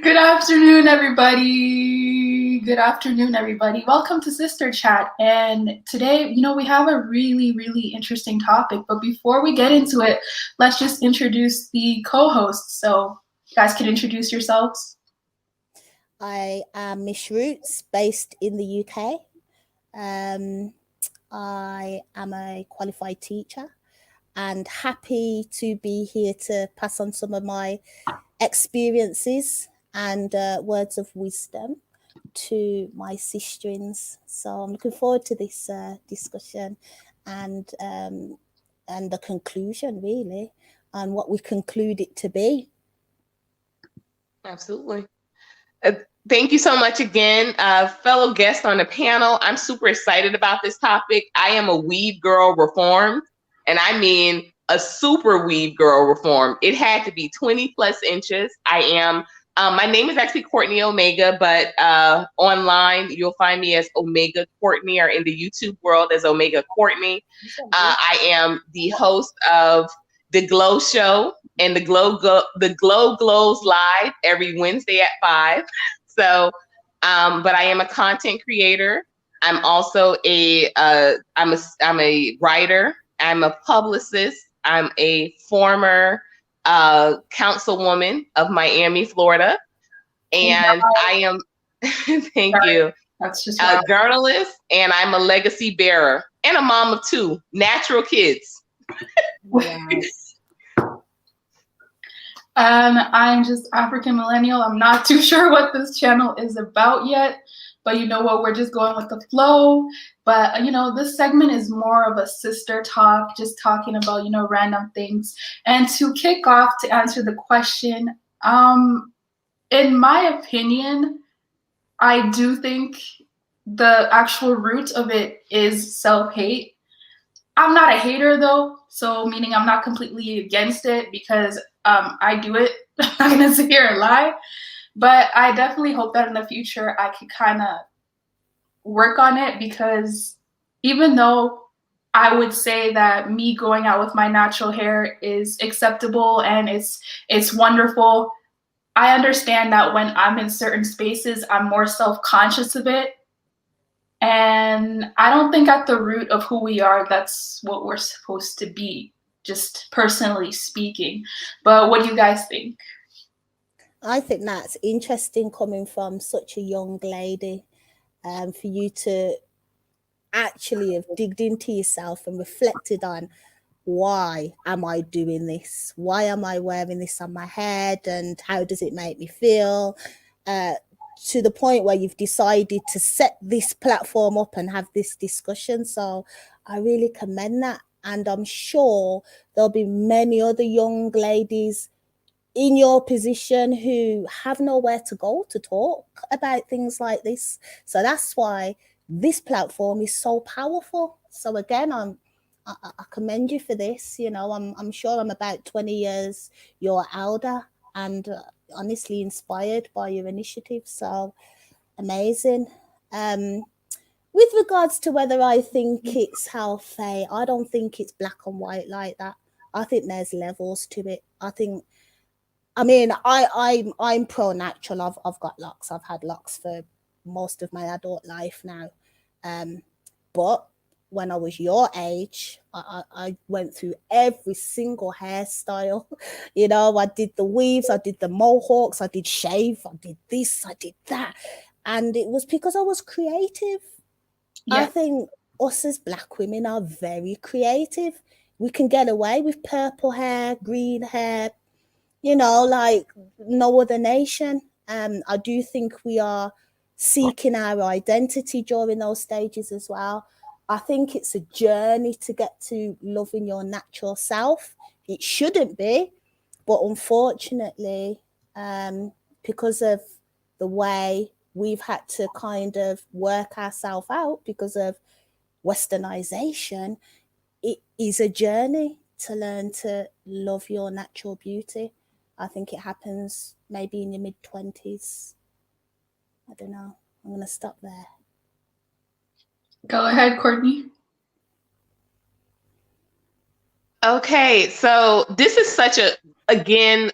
Good afternoon, everybody. Good afternoon, everybody. Welcome to Sister Chat. And today, we have a really, really interesting topic. But before we get into it, let's just introduce the co-hosts. So you guys can introduce yourselves. I am Miss Rootz, based in the UK. I am a qualified teacher and happy to be here to pass on some of my experiences and words of wisdom to my sisterins. So I'm looking forward to this discussion and the conclusion, really, and what we conclude it to be. Absolutely. Thank you so much again, fellow guests on the panel. I'm super excited about this topic. I am a weave girl reformed, and I mean a super weave girl reformed. It had to be 20 plus inches. I am, my name is actually Courtney Omega, but online you'll find me as Omega Courtney, or in the YouTube world as Omega Courtney. I am the host of The Glow Show, and the Glow glows live every Wednesday at 5. So, but I am a content creator. I'm also I'm a writer. I'm a publicist. I'm a former councilwoman of Miami, Florida, and I am thank you. That's just a journalist, and I'm a legacy bearer and a mom of 2 natural kids. I'm just African Millennial. I'm not too sure what this channel is about yet, but you know what? We're just going with the flow. But, this segment is more of a sister talk, just talking about, random things. And to kick off, to answer the question, in my opinion, I do think the actual root of it is self-hate. I'm not a hater, though, so meaning I'm not completely against it, because I do it. I'm not gonna sit here and lie, but I definitely hope that in the future I could kind of work on it, because even though I would say that me going out with my natural hair is acceptable and it's wonderful, I understand that when I'm in certain spaces, I'm more self-conscious of it. And I don't think at the root of who we are, that's what we're supposed to be, just personally speaking. But what do you guys think? I think that's interesting coming from such a young lady, for you to actually have digged into yourself and reflected on, why am I doing this? Why am I wearing this on my head? And how does it make me feel? To the point where you've decided to set this platform up and have this discussion. So I really commend that. And I'm sure there'll be many other young ladies in your position who have nowhere to go to talk about things like this. So that's why this platform is so powerful. So again, I commend you for this. I'm sure I'm about 20 years your elder, and honestly inspired by your initiative. So amazing. With regards to whether I think it's healthy, I don't think it's black and white like that. I think there's levels to it. I'm pro natural. I've got locks. I've had locks for most of my adult life now. But when I was your age, I went through every single hairstyle. I did the weaves, I did the mohawks, I did shave, I did this, I did that. And it was because I was creative. Yeah. I think us as Black women are very creative. We can get away with purple hair, green hair, like no other nation. I do think we are seeking our identity during those stages as well. I think it's a journey to get to loving your natural self. It shouldn't be, but unfortunately, because of the way we've had to kind of work ourselves out because of westernization, it is a journey to learn to love your natural beauty. I think it happens maybe in your mid-20s. I don't know. I'm going to stop there. Go ahead, Courtney. Okay, so this is such an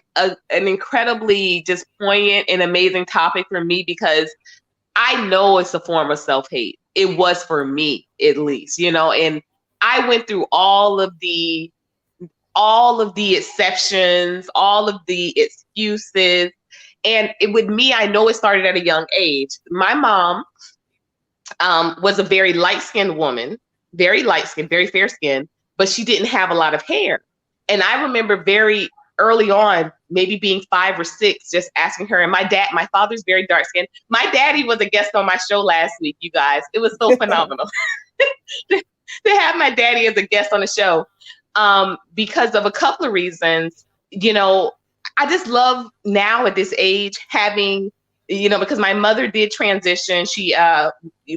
incredibly just poignant and amazing topic for me because I know it's a form of self-hate. It was for me, at least, and I went through all of the exceptions, all of the excuses. And with me, I know it started at a young age. My mom was a very light-skinned woman, very light-skinned, very fair-skinned, but she didn't have a lot of hair. And I remember very early on, maybe being 5 or 6, just asking her. And my father's very dark-skinned. My daddy was a guest on my show last week, you guys. It was so phenomenal to have my daddy as a guest on the show. Because of a couple of reasons, I just love now at this age having, because my mother did transition.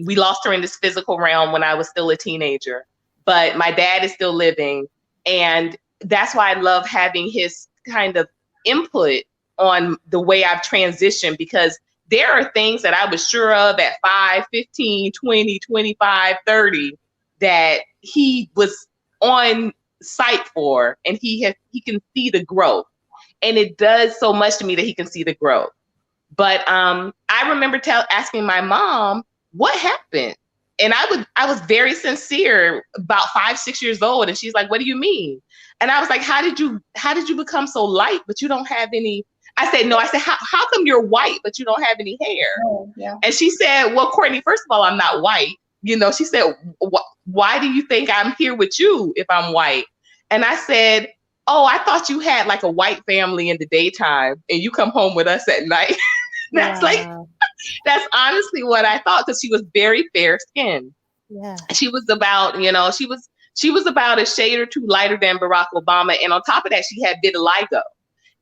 We lost her in this physical realm when I was still a teenager, but my dad is still living. And that's why I love having his kind of input on the way I've transitioned, because there are things that I was sure of at 5, 15, 20, 25, 30 that he was on site for, and he can see the growth, and it does so much to me that he can see the growth. But I remember asking my mom what happened, and I was very sincere, about 5, 6 years old, and she's like, "What do you mean?" And I was like, "How did you become so light, but you don't have any?" I said, "No." I said, "How come you're white but you don't have any hair?" Oh, yeah. And she said, "Well, Courtney, first of all, I'm not white." She said, "Why do you think I'm here with you if I'm white?" And I said, "Oh, I thought you had like a white family in the daytime and you come home with us at night." That's honestly what I thought, because she was very fair skinned. Yeah. She was about, she was about a shade or two lighter than Barack Obama. And on top of that, she had vitiligo.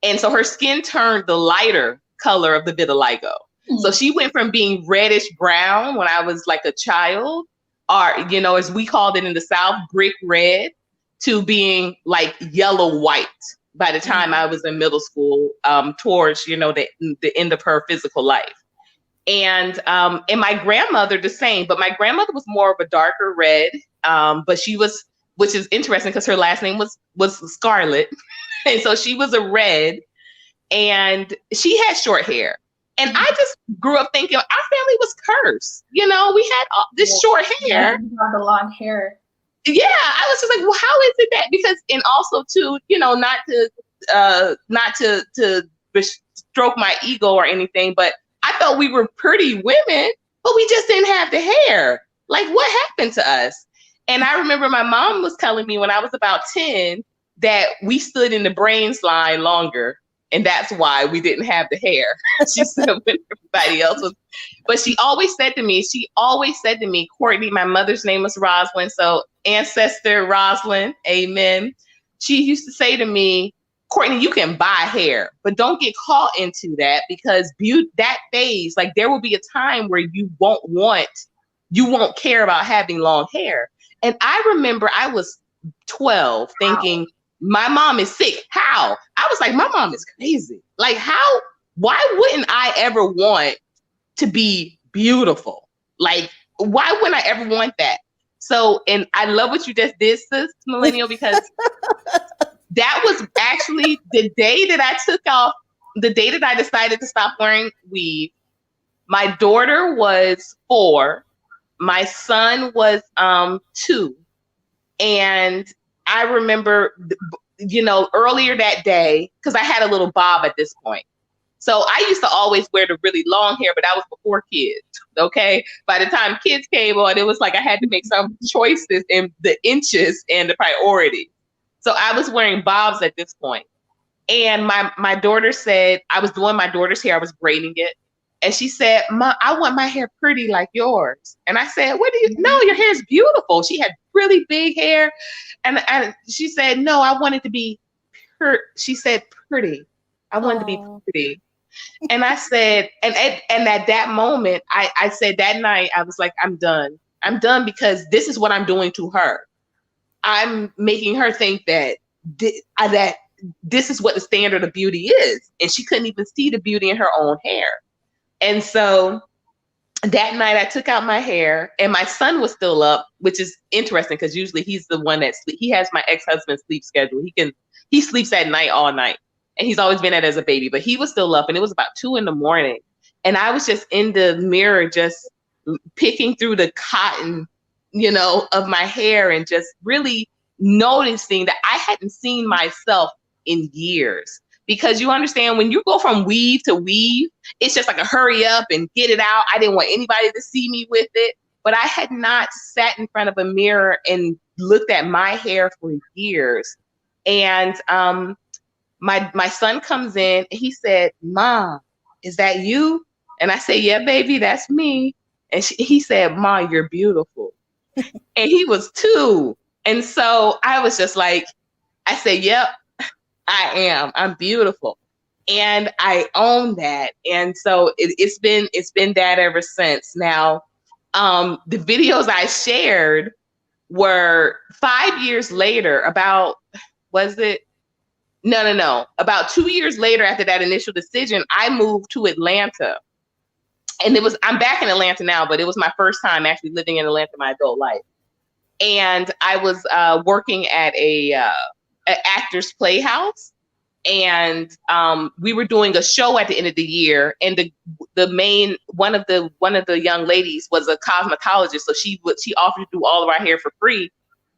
And so her skin turned the lighter color of the vitiligo. So she went from being reddish brown when I was like a child, or, as we called it in the South, brick red, to being like yellow white by the time I was in middle school, towards, the end of her physical life. And my grandmother the same, but my grandmother was more of a darker red, but she was, which is interesting because her last name was Scarlet. And so she was a red, and she had short hair. And I just grew up thinking our family was cursed. We had this short hair. The long hair. Yeah, I was just like, well, how is it that? Because, and also too, not to stroke my ego or anything, but I felt we were pretty women, but we just didn't have the hair. Like, what happened to us? And I remember my mom was telling me when I was about 10 that we stood in the brains line longer, and that's why we didn't have the hair. She said when everybody else was. But she always said to me, Courtney, my mother's name was Rosalind, so ancestor Rosalind, amen. She used to say to me, Courtney, you can buy hair, but don't get caught into that, because that phase, like there will be a time where you won't care about having long hair. And I remember I was 12 thinking, my mom is sick. How? I was like, my mom is crazy. Like, why wouldn't I ever want to be beautiful? Like, why wouldn't I ever want that? So, and I love what you just did, sis Millennial, because that was actually the day that I decided to stop wearing weave. My daughter was 4. My son was 2. And I remember, earlier that day, because I had a little bob at this point. So I used to always wear the really long hair, but that was before kids, okay? By the time kids came on, it was like I had to make some choices in the inches and the priority. So I was wearing bobs at this point. And my daughter said, I was doing my daughter's hair, I was braiding it. And she said, Mom, I want my hair pretty like yours. And I said, what do you know? Your hair is beautiful. She had really big hair. And she said, no, I want it to be she said, pretty. I wanted to be pretty. And I said, and at that moment, I said that night, I was like, I'm done. I'm done, because this is what I'm doing to her. I'm making her think that this is what the standard of beauty is. And she couldn't even see the beauty in her own hair. And so that night I took out my hair and my son was still up, which is interesting because usually he's the one that he has my ex-husband's sleep schedule. He sleeps at night all night, and he's always been at as a baby, but he was still up, and it was about 2 a.m. And I was just in the mirror, just picking through the cotton, of my hair, and just really noticing that I hadn't seen myself in years. Because you understand, when you go from weave to weave, it's just like a hurry up and get it out. I didn't want anybody to see me with it, but I had not sat in front of a mirror and looked at my hair for years. And my son comes in and he said, "Mom, is that you?" And I said, "Yeah, baby, that's me." And he said, "Mom, you're beautiful." And he was 2. And so I was just like, I said, "Yep, I am. I'm beautiful." And I own that. And so it's been that ever since. Now, the videos I shared were 5 years later, about 2 years later after that initial decision, I moved to Atlanta. And I'm back in Atlanta now, but it was my first time actually living in Atlanta my adult life. And I was working at an Actors Playhouse, and we were doing a show at the end of the year. And one of the young ladies was a cosmetologist, so she offered to do all of our hair for free.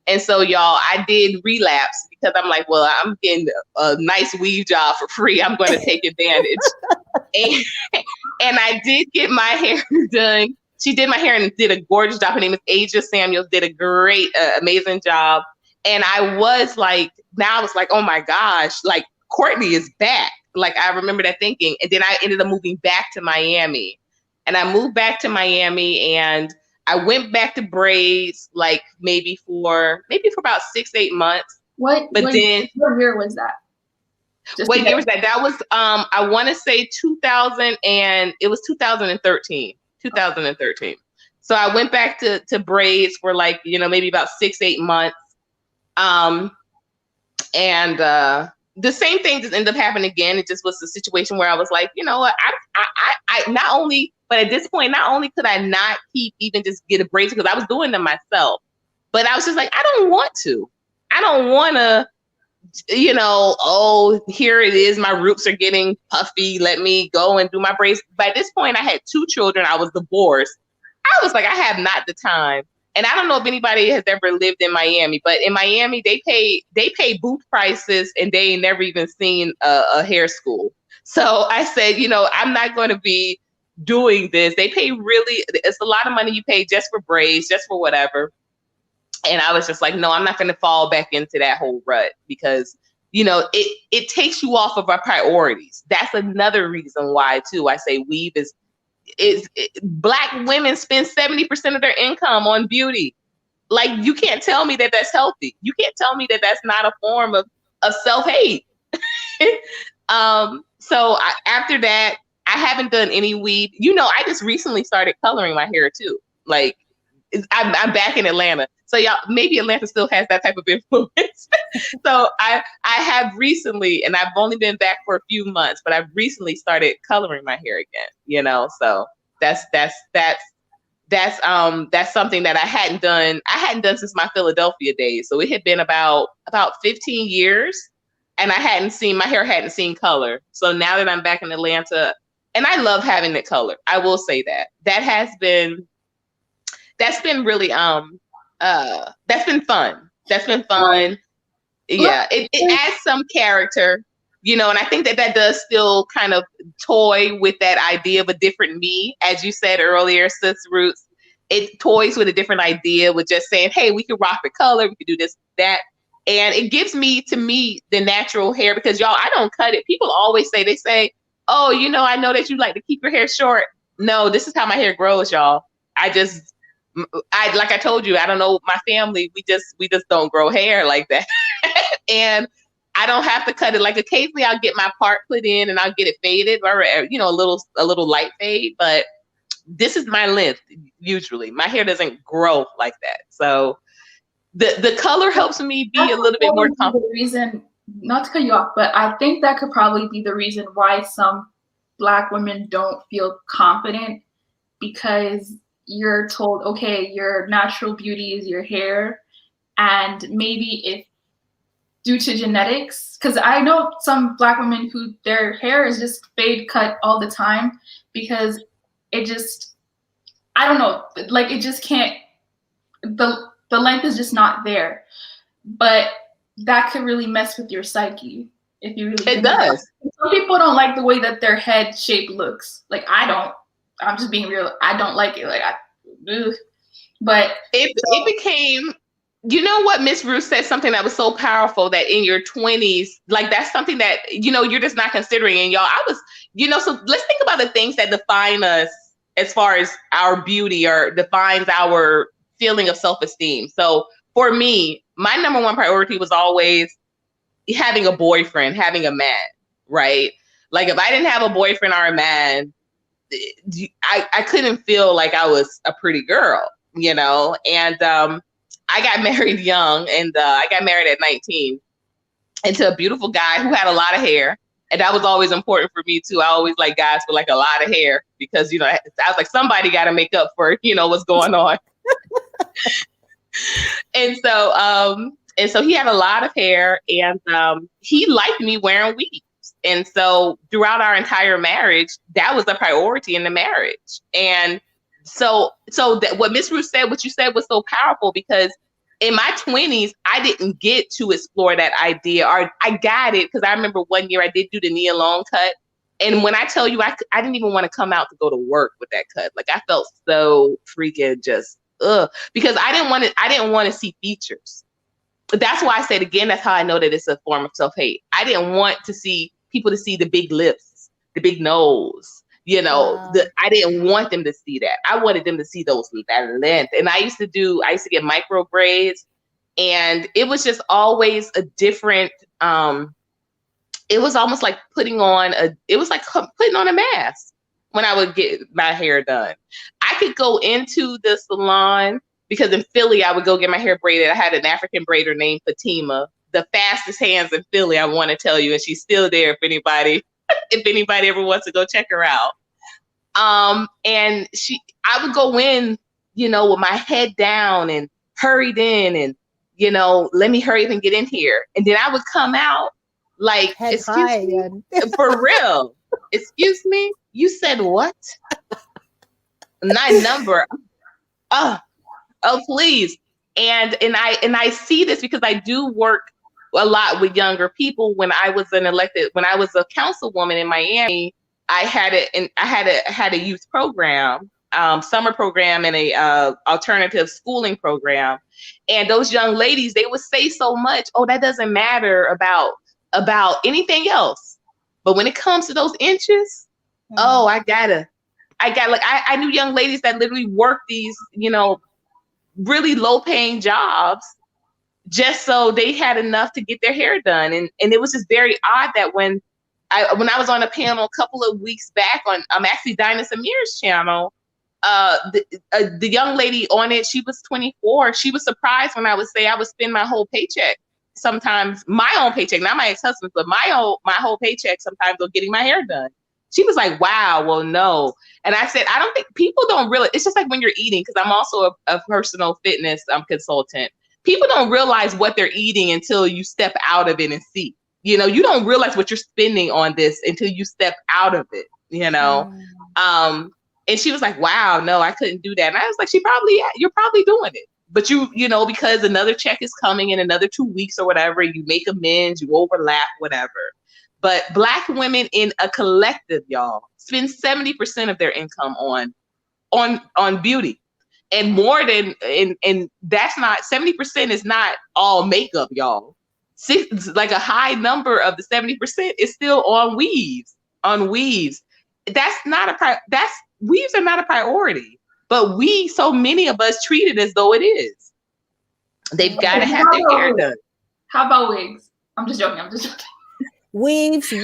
And so, y'all, I did relapse because I'm like, well, I'm getting a nice weave job for free. I'm going to take advantage. And I did get my hair done. She did my hair and did a gorgeous job. Her name is Asia Samuels, did a great, amazing job. And I was like, oh my gosh, like Courtney is back. Like, I remember that thinking. And then I ended up moving back to Miami. And I moved back to Miami, and I went back to braids, like maybe for about 6-8 months. What year was that? What year was that? That was I want to say 2000, and it was 2013. 2013. So I went back to braids for like, maybe about 6-8 months. And the same thing just ended up happening again. It just was a situation where I was like, you know what, I not only, but at this point, not only could I not keep even just get a braid because I was doing them myself, but I was just like, I don't want to, here it is, my roots are getting puffy, let me go and do my braids. By this point, I had 2 children, I was divorced. I was like, I have not the time. And I don't know if anybody has ever lived in Miami, but in Miami, they pay booth prices, and they ain't never even seen a hair school. So I said, I'm not going to be doing this. They pay it's a lot of money you pay just for braids, just for whatever. And I was just like, no, I'm not going to fall back into that whole rut because, it takes you off of our priorities. That's another reason why, too, I say weave is Black women spend 70% of their income on beauty. Like, you can't tell me that that's healthy. You can't tell me that that's not a form of self-hate. So after that, I haven't done any weave. I just recently started coloring my hair too. Like, I'm back in Atlanta. So y'all, maybe Atlanta still has that type of influence. So I have recently, and I've only been back for a few months, but I've recently started coloring my hair again, so that's something that I hadn't done since my Philadelphia days. So it had been about 15 years, and my hair hadn't seen color. So now that I'm back in Atlanta, and I love having it colored, I will say that's been really that's been fun. Yeah, it adds some character, and I think that does still kind of toy with that idea of a different me, as you said earlier, Sis Rootz. It toys with a different idea with just saying, hey, we can rock the color, we can do this, that, and it gives me the natural hair, because y'all, I don't cut it. People always say, oh, I know that you like to keep your hair short. No, this is how my hair grows, y'all. Like I told you, I don't know, my family, we just don't grow hair like that. And I don't have to cut it. Like, occasionally I'll get my part put in and I'll get it faded, or a little light fade, but this is my length. Usually my hair doesn't grow like that. So the color helps me be a little bit more comfortable. The reason, not to cut you off, but I think that could probably be the reason why some Black women don't feel confident because you're told, okay, your natural beauty is your hair, and maybe if due to genetics, because I know some Black women who their hair is just fade cut all the time because it just, I don't know, like it just can't, the length is just not there. But that could really mess with your psyche if you really. It does. Some people don't like the way that their head shape looks. Like I don't. I'm just being real. I don't like it. Like but it became. You know what, Miss Ruth said something that was so powerful, that in your 20s, like that's something that, you know, you're just not considering. And y'all, I was, you know, so let's think about the things that define us as far as our beauty or defines our feeling of self-esteem. So for me, my number one priority was always having a boyfriend, having a man, right? Like if I didn't have a boyfriend or a man, I couldn't feel like I was a pretty girl, you know? And, I got married young, and I got married at 19 into a beautiful guy who had a lot of hair. And that was always important for me too. I always like guys with like a lot of hair because, you know, I was like, somebody got to make up for, you know, what's going on. And so he had a lot of hair, and he liked me wearing weaves. And so throughout our entire marriage, that was a priority in the marriage. And so that what Miss Ruth said, what you said was so powerful, because in my 20s, I didn't get to explore that idea, or I got it because I remember one year I did do the knee long cut. And when I tell you, I didn't even want to come out to go to work with that cut. Like I felt so freaking just, because I didn't want to see features. That's why I said, again, that's how I know that it's a form of self-hate. I didn't want to see people to see the big lips, the big nose. You know, I didn't want them to see that. I wanted them to see that length. And I used to get micro braids, and it was just always a different, it was almost like putting on a mask when I would get my hair done. I could go into the salon because in Philly, I would go get my hair braided. I had an African braider named Fatima, the fastest hands in Philly, I want to tell you. And she's still there if anybody ever wants to go check her out. And I would go in, you know, with my head down and hurried in, and, you know, let me hurry up and get in here. And then I would come out like, excuse me, for real. Excuse me, you said what? Not number. Oh, please. And I see this because I do work a lot with younger people. When I was a councilwoman in Miami, I had a youth program, summer program, and a alternative schooling program. And those young ladies, they would say so much, oh, that doesn't matter about anything else. But when it comes to those inches, oh, I knew young ladies that literally worked these, you know, really low paying jobs just so they had enough to get their hair done. And it was just very odd that when I was on a panel a couple of weeks back on actually Dinah Samir's channel, the young lady on it, she was 24. She was surprised when I would say I would spend my whole paycheck, sometimes my own paycheck, not my ex-husband's, but my whole paycheck sometimes on getting my hair done. She was like, wow, well, no. And I said, I don't think people don't really, it's just like when you're eating, because I'm also a personal fitness consultant. People don't realize what they're eating until you step out of it and see. You know, you don't realize what you're spending on this until you step out of it, you know? And she was like, wow, no, I couldn't do that. And I was like, you're probably doing it. But you know, because another check is coming in another 2 weeks or whatever, you make amends, you overlap, whatever. But Black women in a collective, y'all, spend 70% of their income on beauty. And more than, and that's not, 70% is not all makeup, y'all. Like a high number of the 70% is still on weaves. Weaves are not a priority, but so many of us treat it as though it is. They've got to have their hair done. How about wigs? I'm just joking. Wigs,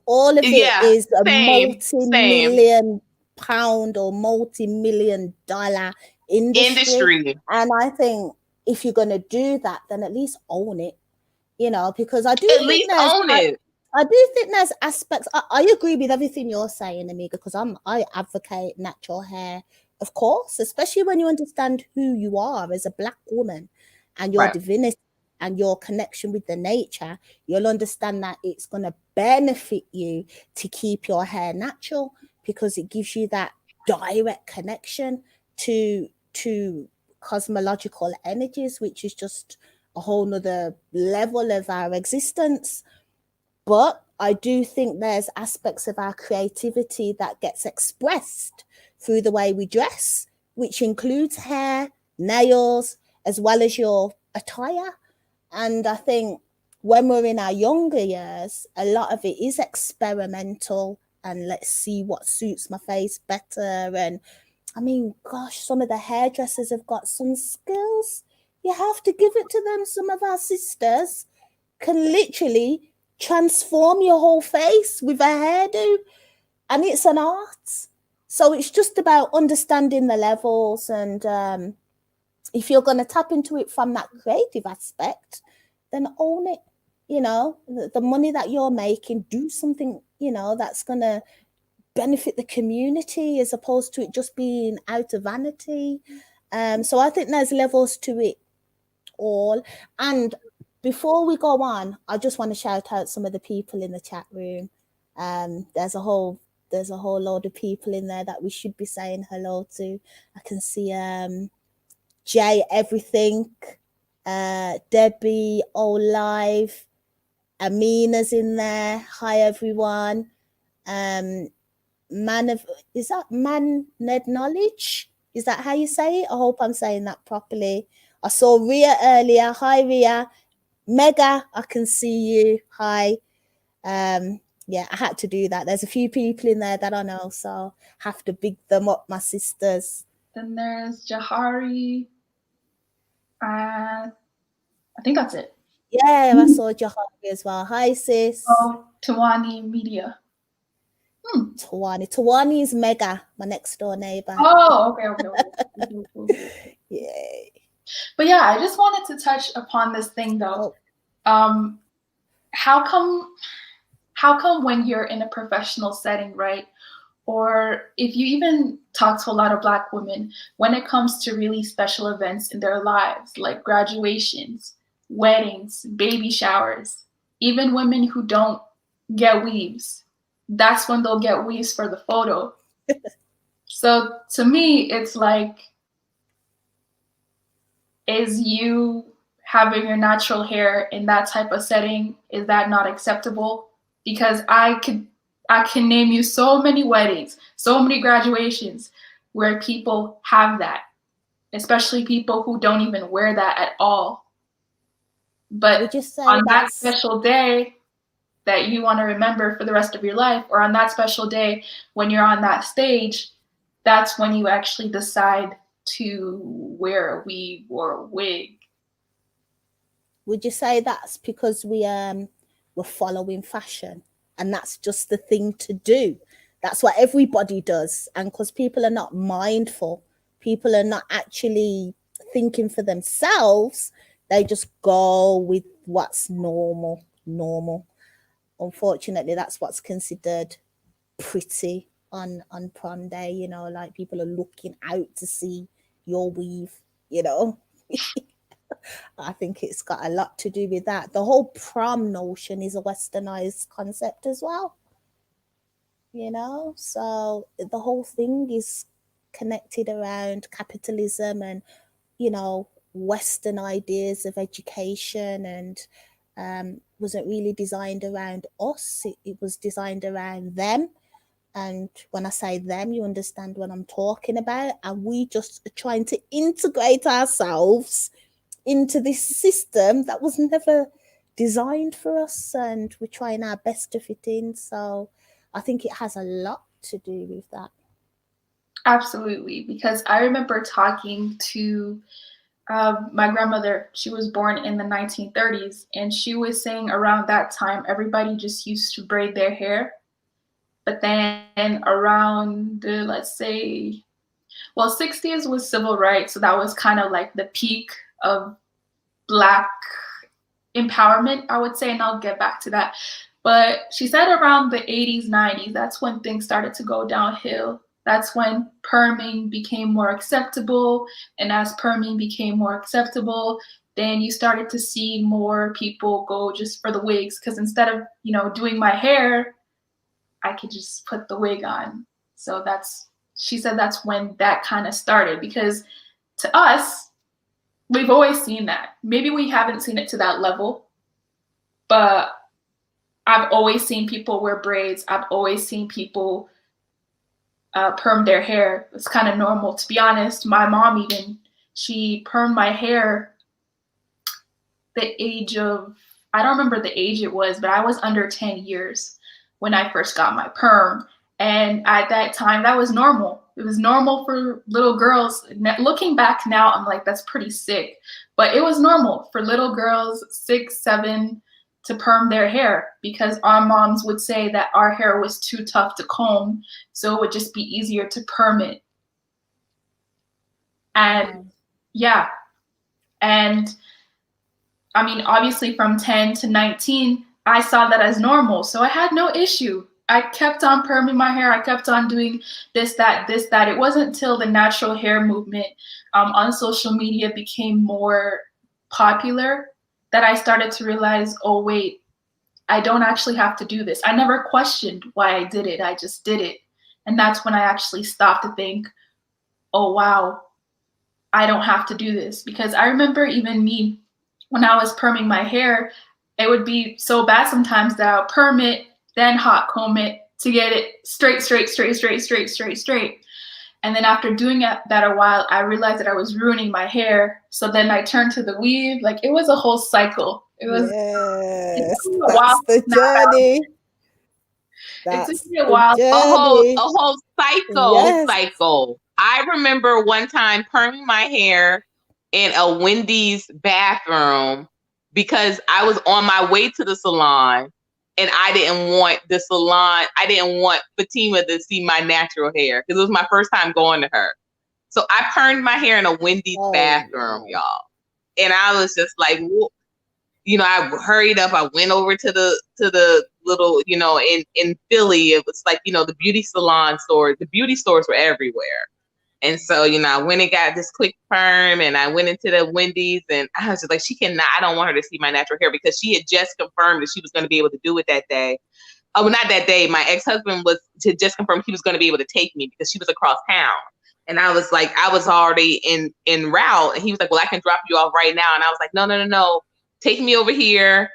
all of it is a multi-million pound or multi-million dollar industry. And I think if you're going to do that, then at least own it, you know, because I do at least own it. I do think there's aspects. I agree with everything you're saying, Amiga, because I advocate natural hair, of course, especially when you understand who you are as a Black woman and your Right. divinity and your connection with the nature. You'll understand that it's going to benefit you to keep your hair natural because it gives you that direct connection to cosmological energies, which is just a whole nother level of our existence. But I do think there's aspects of our creativity that gets expressed through the way we dress, which includes hair, nails, as well as your attire. And I think when we're in our younger years, a lot of it is experimental and let's see what suits my face better. And I mean, gosh, some of the hairdressers have got some skills. You have to give it to them. Some of our sisters can literally transform your whole face with a hairdo, and it's an art. So it's just about understanding the levels, and if you're going to tap into it from that creative aspect, then own it. You know, the money that you're making, do something, you know, that's going to benefit the community as opposed to it just being out of vanity. So I think there's levels to it all. And before we go on, I just want to shout out some of the people in the chat room. There's a whole load of people in there that we should be saying hello to. I can see Jay Everything, Debbie Olive, Amina's in there. Hi everyone. Is that Man Ned Knowledge? Is that how you say it? I hope I'm saying that properly. I saw Ria earlier. Hi Ria. Mega, I can see you. Hi. Yeah, I had to do that. There's a few people in there that I know, so have to big them up, my sisters. Then there's Jahari. I think that's it. Yeah, I saw Jahari as well. Hi, sis. Oh, Tawani Media. Tawani is Mega, my next door neighbor. Oh, okay. Yeah. But yeah, I just wanted to touch upon this thing though. How come when you're in a professional setting, right? Or if you even talk to a lot of Black women, when it comes to really special events in their lives, like graduations, weddings, baby showers, even women who don't get weaves, that's when they'll get weaves for the photo. So to me, it's like, is you having your natural hair in that type of setting, is that not acceptable? Because I can name you so many weddings, so many graduations where people have that, especially people who don't even wear that at all. But on that special day that you want to remember for the rest of your life, or on that special day when you're on that stage, that's when you actually decide to wear a weave or a wig. Would you say that's because we're following fashion and that's just the thing to do? That's what everybody does. And because people are not mindful, people are not actually thinking for themselves, they just go with what's normal. Unfortunately, that's what's considered pretty on prom day, you know, like people are looking out to see your weave, you know. I think it's got a lot to do with that. The whole prom notion is a westernized concept as well, you know. So the whole thing is connected around capitalism and, you know, Western ideas of education, and wasn't really designed around us. It was designed around them. And when I say them, you understand what I'm talking about. And we just are trying to integrate ourselves into this system that was never designed for us, and we're trying our best to fit in. So I think it has a lot to do with that. Absolutely, because I remember talking to my grandmother. She was born in the 1930s, and she was saying around that time, everybody just used to braid their hair. But then around the, let's say, well, 60s was civil rights. So that was kind of like the peak of Black empowerment, I would say, and I'll get back to that. But she said around the 80s, 90s, that's when things started to go downhill. That's when perming became more acceptable. And as perming became more acceptable, then you started to see more people go just for the wigs. Because instead of, doing my hair, I could just put the wig on. So she said that's when that kind of started. Because to us, we've always seen that. Maybe we haven't seen it to that level, but I've always seen people wear braids. I've always seen people perm their hair. It's kind of normal. To be honest, my mom she permed my hair the age of, I don't remember the age it was, but I was under 10 years when I first got my perm. And at that time, that was normal. It was normal for little girls. Looking back now, I'm like, that's pretty sick. But it was normal for little girls, 6, 7, to perm their hair, because our moms would say that our hair was too tough to comb, so it would just be easier to perm it. And yeah, and I mean, obviously from 10 to 19, I saw that as normal, so I had no issue. I kept on perming my hair. I kept on doing this, that. It wasn't until the natural hair movement on social media became more popular that I started to realize, oh, wait, I don't actually have to do this. I never questioned why I did it. I just did it. And that's when I actually stopped to think, oh, wow, I don't have to do this. Because I remember even me, when I was perming my hair, it would be so bad sometimes that I would perm it, then hot comb it to get it straight. And then after doing that a while, I realized that I was ruining my hair. So then I turned to the weave. Like, it was a whole cycle. It was, yes, it took me a while. that's the journey. It took me a while. A whole Yes. cycle. I remember one time perming my hair in a Wendy's bathroom because I was on my way to the salon. And I didn't want Fatima to see my natural hair because it was my first time going to her. So I permed my hair in a Wendy's bathroom, y'all. And I was just like, I hurried up. I went over to the little, in Philly, it was like, the beauty salon stores. The beauty stores were everywhere. And so, I went and got this quick perm and I went into the Wendy's and I was just like, I don't want her to see my natural hair because she had just confirmed that she was going to be able to do it that day. Oh, not that day. My ex-husband had just confirmed he was going to be able to take me because she was across town. And I was like, I was already en route. And he was like, well, I can drop you off right now. And I was like, no. Take me over here,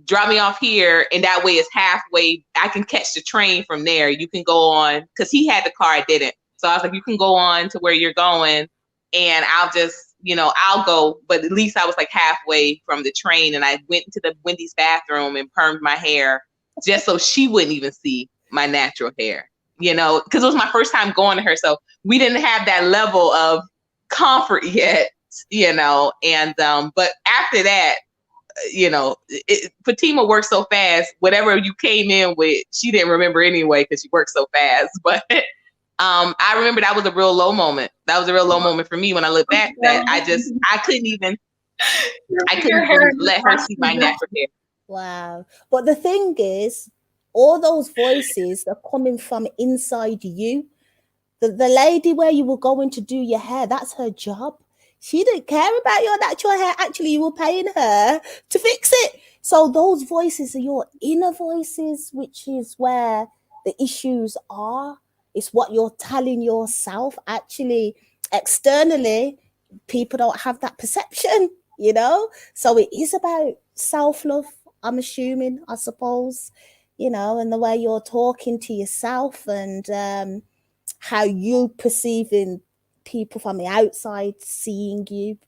drop me off here. And that way it's halfway. I can catch the train from there. You can go on, because he had the car, I didn't. So I was like, you can go on to where you're going and I'll just, I'll go. But at least I was like halfway from the train and I went into the Wendy's bathroom and permed my hair just so she wouldn't even see my natural hair, because it was my first time going to her. So we didn't have that level of comfort yet, and, but after that, Fatima worked so fast, whatever you came in with, she didn't remember anyway, because she worked so fast. But I remember that was a real low moment. That was a real low moment for me when I look back, that I couldn't even let her see my natural hair. Wow. But the thing is, all those voices are coming from inside you. The lady where you were going to do your hair, that's her job. She didn't care about your natural hair. Actually, you were paying her to fix it. So those voices are your inner voices, which is where the issues are. It's what you're telling yourself. Actually, externally, people don't have that perception, So it is about self-love, I'm assuming, I suppose, and the way you're talking to yourself and how you perceiving people from the outside seeing you,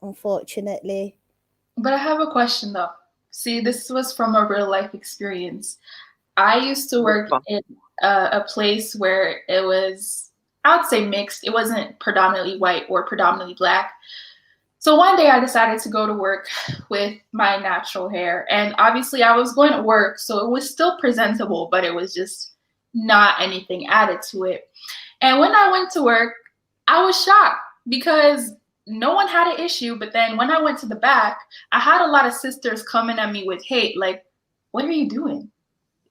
unfortunately. But I have a question, though. See, this was from a real life experience. I used to work in a place where it was, I would say mixed. It wasn't predominantly white or predominantly black. So one day I decided to go to work with my natural hair. And obviously I was going to work, so it was still presentable, but it was just not anything added to it. And when I went to work, I was shocked because no one had an issue. But then when I went to the back, I had a lot of sisters coming at me with hate, like, what are you doing?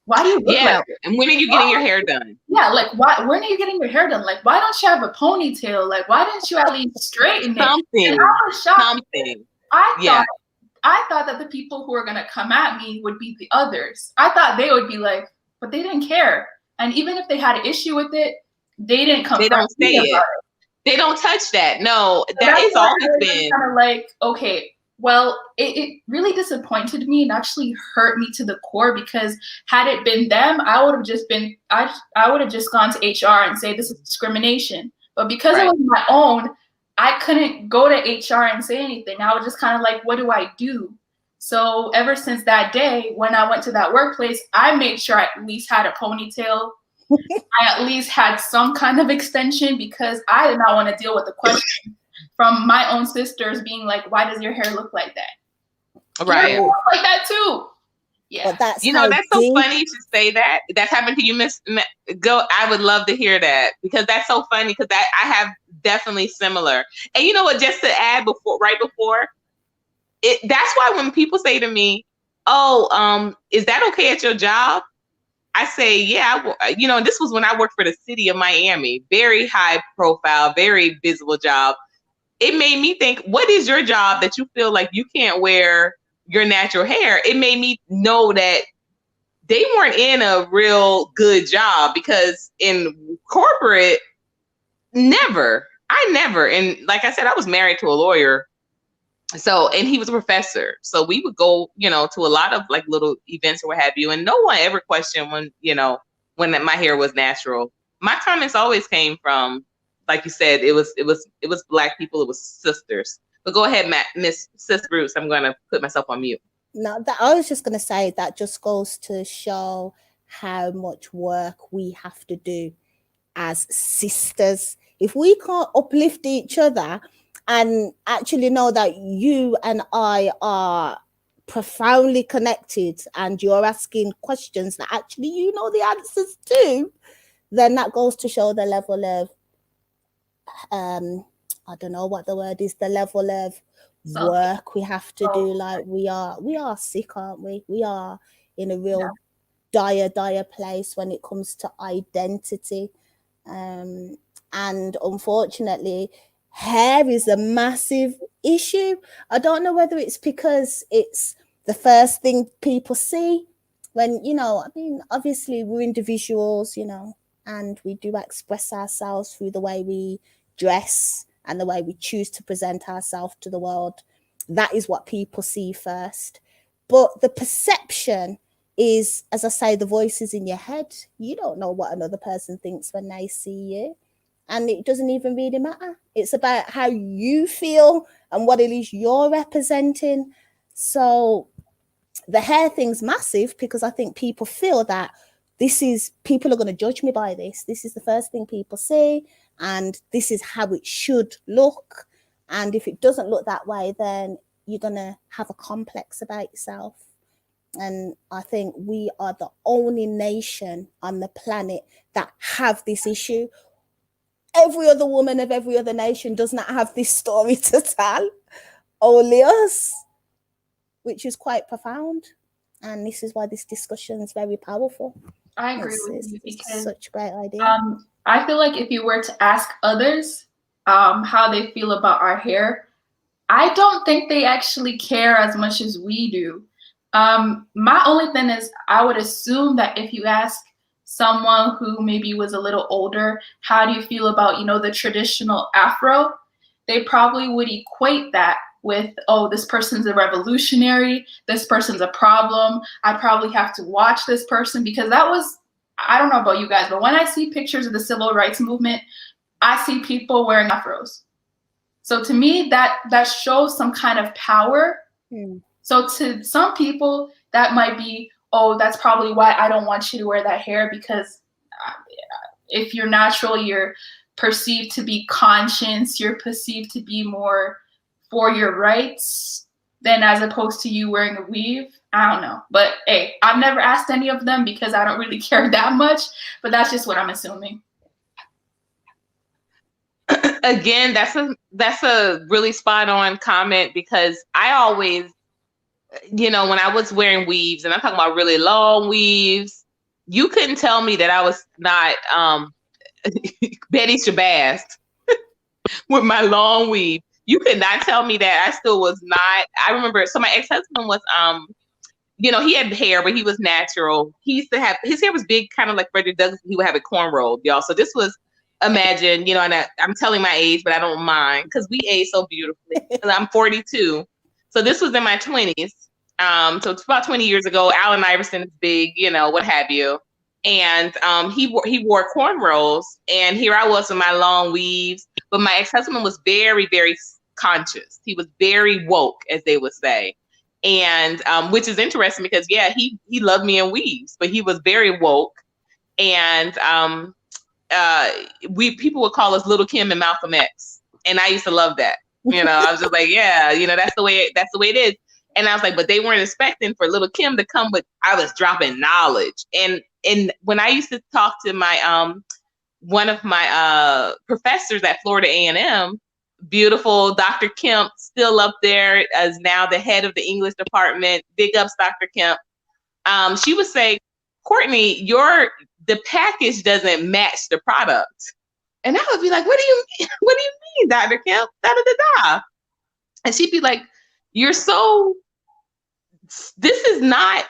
Why do you look like this? And when are you getting your hair done? Yeah, like why? When are you getting your hair done? Like, why don't you have a ponytail? Like, why didn't you at least straighten it? And I was shocked. Something. I thought that the people who were gonna come at me would be the others. I thought they would be like, but they didn't care. And even if they had an issue with it, they didn't come. They don't say it. They don't touch that. No, that is always been kind of like, okay. Well, it really disappointed me and actually hurt me to the core, because had it been them, I would have just been, I would have just gone to HR and say this is discrimination. But because it was my own, I couldn't go to HR and say anything. I was just kind of like, what do I do? So ever since that day, when I went to that workplace, I made sure I at least had a ponytail. I at least had some kind of extension, because I did not want to deal with the question from my own sisters being like, why does your hair look like that? Right. Look like that too. Yeah. But that's that's so funny you should say that. That's happened to you, Miss Go. I would love to hear that, because that's so funny, because I have definitely similar. And you know what, just to add right before it, that's why when people say to me, oh, is that okay at your job? I say, yeah, and this was when I worked for the city of Miami, very high profile, very visible job. It made me think, what is your job that you feel like you can't wear your natural hair? It made me know that they weren't in a real good job, because in corporate, I never. And like I said, I was married to a lawyer. So, and he was a professor. So we would go, to a lot of like little events or what have you. And no one ever questioned when my hair was natural. My comments always came from, like you said, it was Black people, it was sisters. But go ahead, Miss Sis Rootz. I'm going to put myself on mute. No, I was just going to say that just goes to show how much work we have to do as sisters. If we can't uplift each other and actually know that you and I are profoundly connected, and you're asking questions that actually you know the answers to, then that goes to show the level of, I don't know what the word is, the level of work we have to do. Like we are sick, aren't we? We are in a real dire place when it comes to identity. And unfortunately, hair is a massive issue. I don't know whether it's because it's the first thing people see when, obviously we're individuals, and we do express ourselves through the way we dress and the way we choose to present ourselves to the world. That is what people see first. But the perception is, as I say, the voices in your head. You don't know what another person thinks when they see you. And it doesn't even really matter. It's about how you feel and what it is you're representing. So the hair thing's massive, because I think people feel that people are going to judge me by this. This is the first thing people see, and this is how it should look. And if it doesn't look that way, then you're going to have a complex about yourself. And I think we are the only nation on the planet that have this issue. Every other woman of every other nation does not have this story to tell. Only us, which is quite profound. And this is why this discussion is very powerful. I agree with you, because such a great idea. I feel like if you were to ask others how they feel about our hair, I don't think they actually care as much as we do. My only thing is, I would assume that if you ask someone who maybe was a little older, how do you feel about, the traditional afro, they probably would equate that with, oh, this person's a revolutionary, this person's a problem, I probably have to watch this person, because that was, I don't know about you guys, but when I see pictures of the civil rights movement, I see people wearing afros. So to me, that shows some kind of power. So to some people, that might be, oh, that's probably why I don't want you to wear that hair, because if you're natural, you're perceived to be conscious, you're perceived to be more for your rights than as opposed to you wearing a weave. I don't know. But hey, I've never asked any of them because I don't really care that much, but that's just what I'm assuming. Again, that's a really spot on comment, because I always you know, when I was wearing weaves, and I'm talking about really long weaves, you couldn't tell me that I was not Betty Shabazz with my long weave. You could not tell me that I still was not. I remember, so my ex-husband was, you know, he had hair, but he was natural. He used to have, his hair was big, kind of like Frederick Douglass. He would have it cornrowed, y'all. So this was, imagine, you know, and I'm telling my age, but I don't mind because we age so beautifully. I'm 42. So this was in my 20s. So it's about 20 years ago. Allen Iverson is big, you know, what have you. And he wore cornrows, and here I was with my long weaves. But my ex-husband was very, very conscious. He was very woke, as they would say. And which is interesting because, yeah, he loved me in weaves, but he was very woke. And people would call us Little Kim and Malcolm X. And I used to love that. You know, I was just like, yeah, you know, that's the way it is. And I was like, but they weren't expecting for Little Kim to come with, I was dropping knowledge. And when I used to talk to my one of my professors at Florida A&M, beautiful Dr. Kemp, still up there as now the head of the English department. Big ups, Dr. Kemp. She would say, Courtney, the package doesn't match the product. And I would be like, what do you mean, Dr. Kemp? Da, da, da, da. And she'd be like, this is not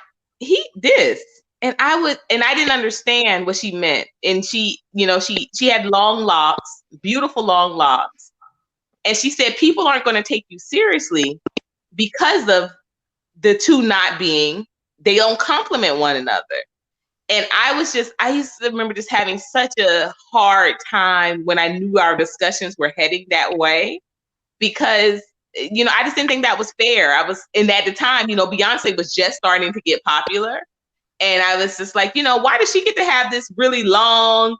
this. And I didn't understand what she meant. And she, you know, she had long locks, beautiful long locks. And she said, people aren't going to take you seriously because of the two not being, they don't complement one another. And I used to remember just having such a hard time when I knew our discussions were heading that way, because, you know, I just didn't think that was fair. And at the time, you know, Beyonce was just starting to get popular. And I was just like, you know, why does she get to have this really long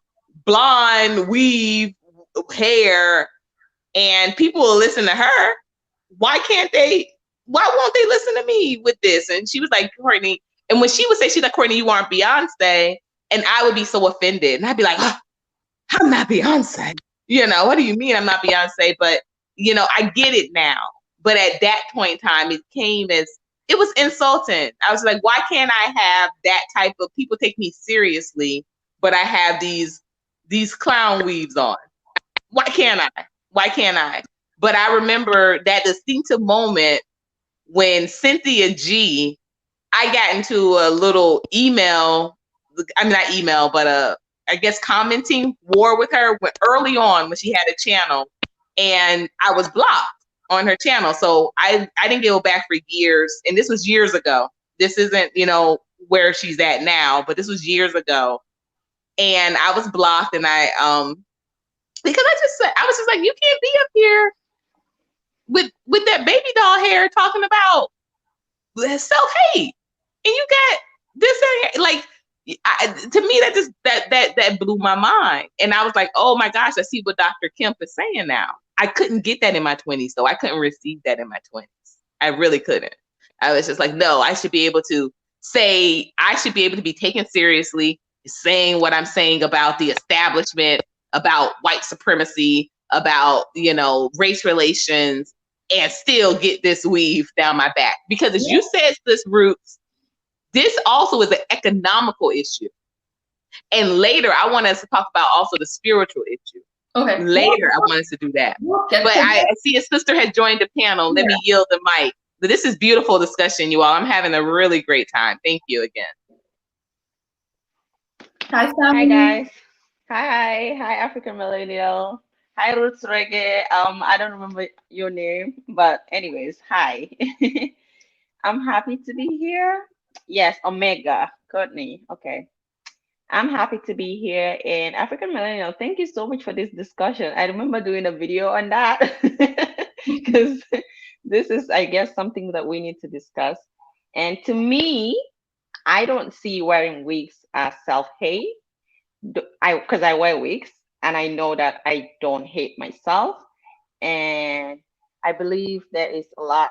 blonde weave hair and people will listen to her? Why won't they listen to me with this? And she was like, Courtney, and when she would say, she's like, Courtney, you aren't Beyonce. And I would be so offended. And I'd be like, oh, I'm not Beyonce. You know, what do you mean I'm not Beyonce? But, you know, I get it now. But at that point in time, it was insulting. I was like, why can't I have that type of, people take me seriously, but I have these clown weaves on? Why can't I? But I remember that distinctive moment when Cynthia G, I got into a little email, I mean, not email, but I guess commenting war with her early on when she had a channel, and I was blocked on her channel. So I didn't go back for years. And this was years ago. This isn't, you know, where she's at now, but this was years ago. And I was blocked, and because I was just like, you can't be up here with that baby doll hair talking about self-hate. And you got this, like, to me, that blew my mind. And I was like, oh my gosh, I see what Dr. Kemp is saying now. I couldn't get that in my 20s, though. I couldn't receive that in my 20s. I really couldn't. I was just like, no, I should be able to be taken seriously, saying what I'm saying about the establishment, about white supremacy, about, you know, race relations, and still get this weave down my back. Because as you said, this Rootz, this also is an economical issue. And later, I want us to talk about also the spiritual issue. Okay. Later, I want us to do that. Okay. But I see a sister has joined the panel. Let me yield the mic. But this is beautiful discussion, you all. I'm having a really great time. Thank you again. Hi, Sammy. Hi, guys. Hi, African Millennial. Hi, Roots Reggae. I don't remember your name, but anyways, hi. I'm happy to be here. Yes, Omega, Courtney. Okay. I'm happy to be here in African Millennial. Thank you so much for this discussion. I remember doing a video on that because this is, I guess, something that we need to discuss. And to me, I don't see wearing wigs as self-hate. Because I wear wigs and I know that I don't hate myself. And I believe there is a lot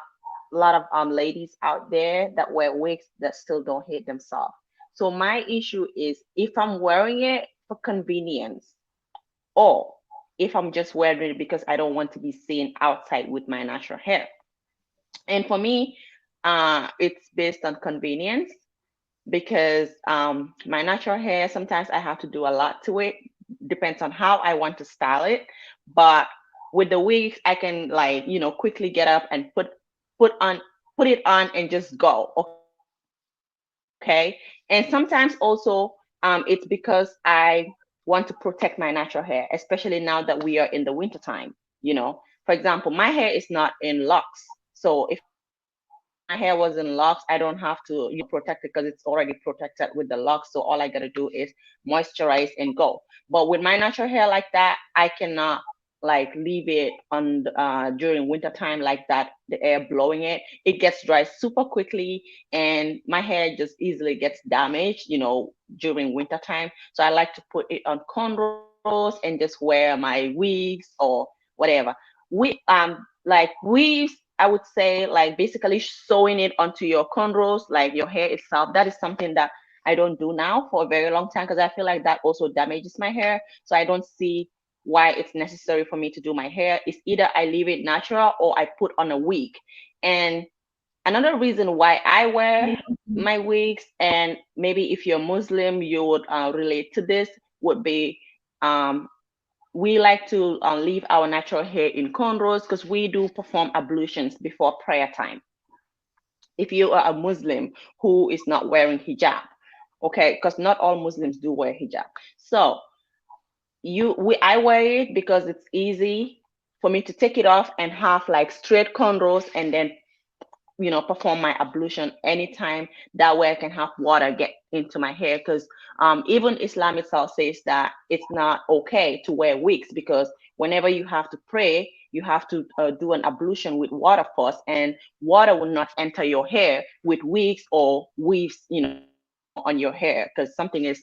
of ladies out there that wear wigs that still don't hate themselves. So my issue is if I'm wearing it for convenience, or if I'm just wearing it because I don't want to be seen outside with my natural hair. And for me, it's based on convenience, because my natural hair, sometimes I have to do a lot to it. Depends on how I want to style it. But with the wigs, I can, like, quickly get up and put it on and just go. Okay. And sometimes also it's because I want to protect my natural hair, especially now that we are in the winter time. For example, my hair is not in locks. So if my hair was in locks, I don't have to protect it, because it's already protected with the locks. So all I gotta do is moisturize and go. But with my natural hair like that, I cannot like leave it on during winter time like that, the air blowing it. It gets dry super quickly, and my hair just easily gets damaged, during winter time. So I like to put it on cornrows and just wear my wigs or whatever. Like weaves, I would say, like basically sewing it onto your cornrows, like your hair itself. That is something that I don't do now for a very long time, because I feel like that also damages my hair. So I don't see why it's necessary for me to do my hair. It's either I leave it natural or I put on a wig. And another reason why I wear my wigs, and maybe if you're Muslim, you would relate to this, would be we like to leave our natural hair in cornrows, because we do perform ablutions before prayer time. If you are a Muslim who is not wearing hijab, okay, because not all Muslims do wear hijab. So I wear it because it's easy for me to take it off and have like straight cornrows, and then perform my ablution anytime. That way I can have water get into my hair, because even Islam itself says that it's not okay to wear wigs, because whenever you have to pray, you have to do an ablution with water first, and water will not enter your hair with wigs or weaves, on your hair, because something is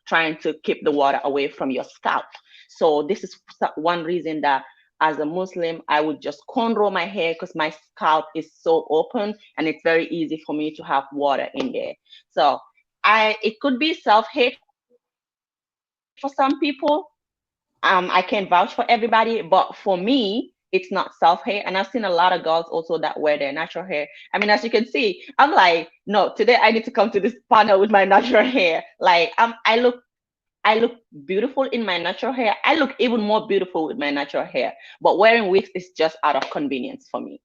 trying to keep the water away from your scalp. So this is one reason that as a Muslim, I would just cornrow my hair, because my scalp is so open and it's very easy for me to have water in there. So it could be self-hate for some people. I can't vouch for everybody, but for me, it's not self-hate. And I've seen a lot of girls also that wear their natural hair. I mean, as you can see, I'm like, no, today I need to come to this panel with my natural hair. Like I look beautiful in my natural hair. I look even more beautiful with my natural hair. But wearing wigs is just out of convenience for me.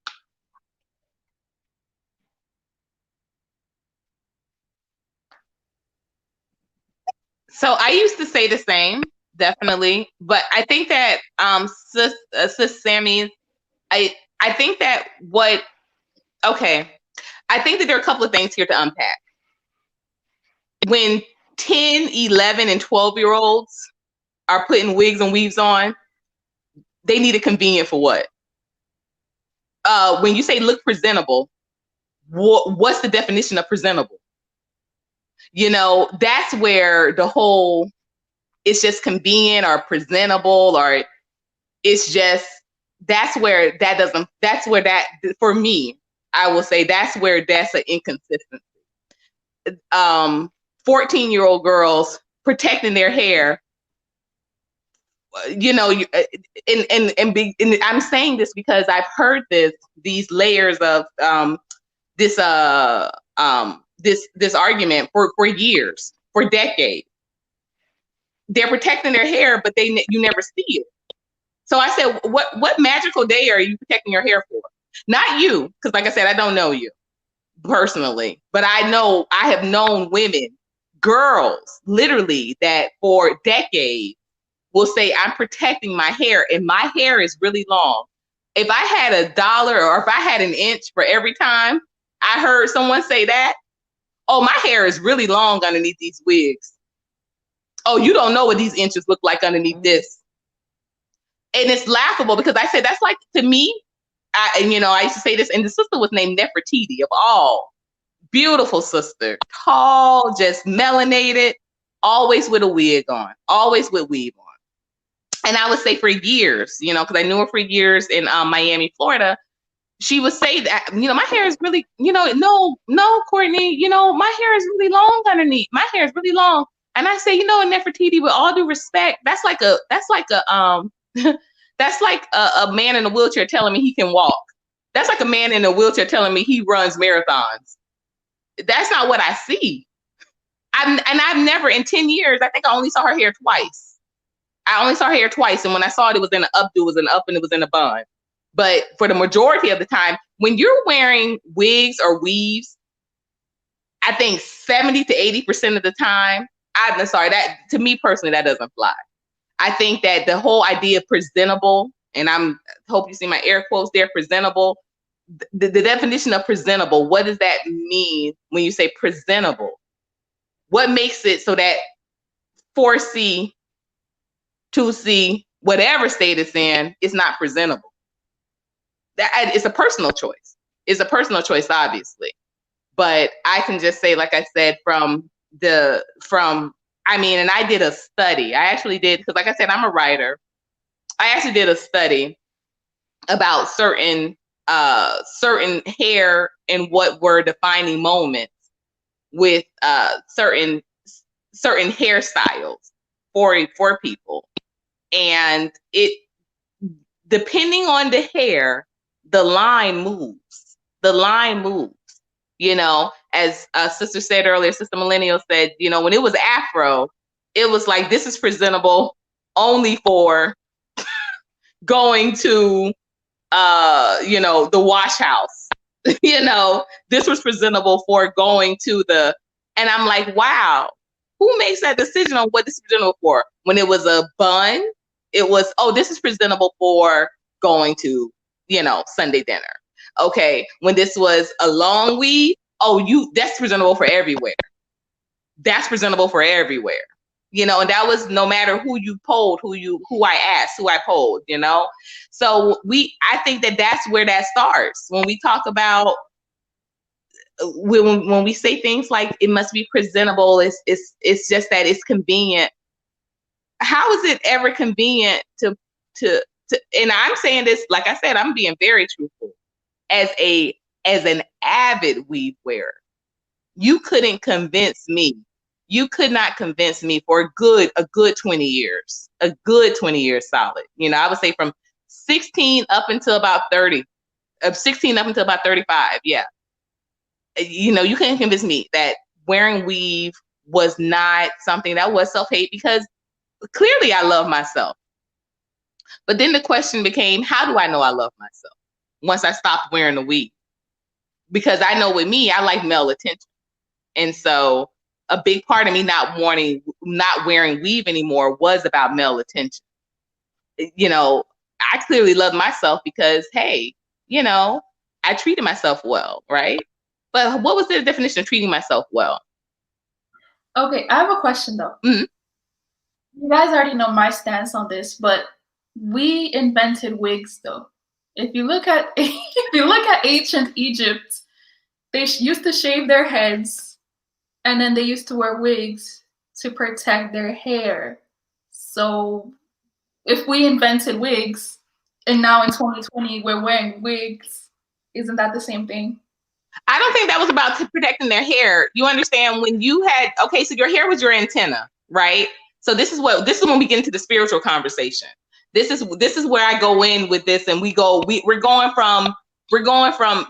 So I used to say the same, definitely. But I think that sis Sammy, I think that I think that there are a couple of things here to unpack. When 10, 11, and 12-year-olds are putting wigs and weaves on, they need a convenient for what? When you say look presentable, what's the definition of presentable? That's where the whole, it's just convenient or presentable, or it's just, for me, I will say that's where that's an inconsistency. 14-year-old girls protecting their hair, and I'm saying this because I've heard these layers of this argument for years, for decades. They're protecting their hair, but you never see it. So I said, what magical day are you protecting your hair for? Not you, because like I said, I don't know you personally, but I have known women, girls, literally, that for decades will say, I'm protecting my hair, and my hair is really long. If I had $1 or if I had an inch for every time I heard someone say that, oh, my hair is really long underneath these wigs. Oh, you don't know what these inches look like underneath this. And it's laughable, because I said, that's like, to me, I used to say this, and the sister was named Nefertiti, of all. Beautiful sister, tall, just melanated, always with a wig on, always with weave on. And I would say for years, because I knew her for years in Miami, Florida, she would say that, my hair is really, no, Courtney, my hair is really long underneath. My hair is really long. And I say, Nefertiti, with all due respect, that's like a man in a wheelchair telling me he can walk. That's like a man in a wheelchair telling me he runs marathons. That's not what I see. I've never in 10 years, I think I only saw her hair twice. I only saw her hair twice. And when I saw it, it was in an updo, it was in an up and it was in a bun. But for the majority of the time, when you're wearing wigs or weaves, I think 70 to 80% of the time, I'm sorry, that to me personally, that doesn't fly. I think that the whole idea of presentable, and hope you see my air quotes there, presentable, the definition of presentable, what does that mean when you say presentable? What makes it so that 4C, 2C, whatever state it's in, is not presentable? That it's a personal choice. It's a personal choice, obviously. But I can just say, like I said, and I did a study. I actually did, because like I said, I'm a writer. I actually did a study about certain hair and what were defining moments with certain hairstyles for people. And it, depending on the hair, the line moves. The line moves. You know, as Sister said earlier, Sister Millennial said, you know, when it was Afro, it was like, this is presentable only for going to, you know, the wash house. You know, this was presentable for going to and I'm like, wow, who makes that decision on what this is presentable for? When it was a bun, it was, oh, this is presentable for going to, you know, Sunday dinner. Okay, when this was a long weave, that's presentable for everywhere. That's presentable for everywhere. You know, and that was no matter who you polled, who I asked, who I polled, you know? So I think that's where that starts. When we talk about, when we say things like it must be presentable, it's just that it's convenient. How is it ever convenient to, and I'm saying this, like I said, I'm being very truthful. As an avid weave wearer, you couldn't convince me. You could not convince me for a good 20 years, a good 20 years solid. You know, I would say from 16 up until about 30, 16 up until about 35. Yeah. You know, you couldn't convince me that wearing weave was not something that was self-hate, because clearly I love myself. But then the question became, how do I know I love myself? Once I stopped wearing the weave, because I know with me, I like male attention. And so a big part of me not wearing weave anymore was about male attention. You know, I clearly love myself because, hey, you know, I treated myself well, right? But what was the definition of treating myself well? Okay, I have a question though. Mm-hmm. You guys already know my stance on this, but we invented wigs though. If you look at ancient Egypt, they used to shave their heads, and then they used to wear wigs to protect their hair. So if we invented wigs, and now in 2020 we're wearing wigs, isn't that the same thing? I don't think that was about protecting their hair. You understand, when you had, okay, so your hair was your antenna, right? So this is when we get into the spiritual conversation. This is where I go in with this, and we're going from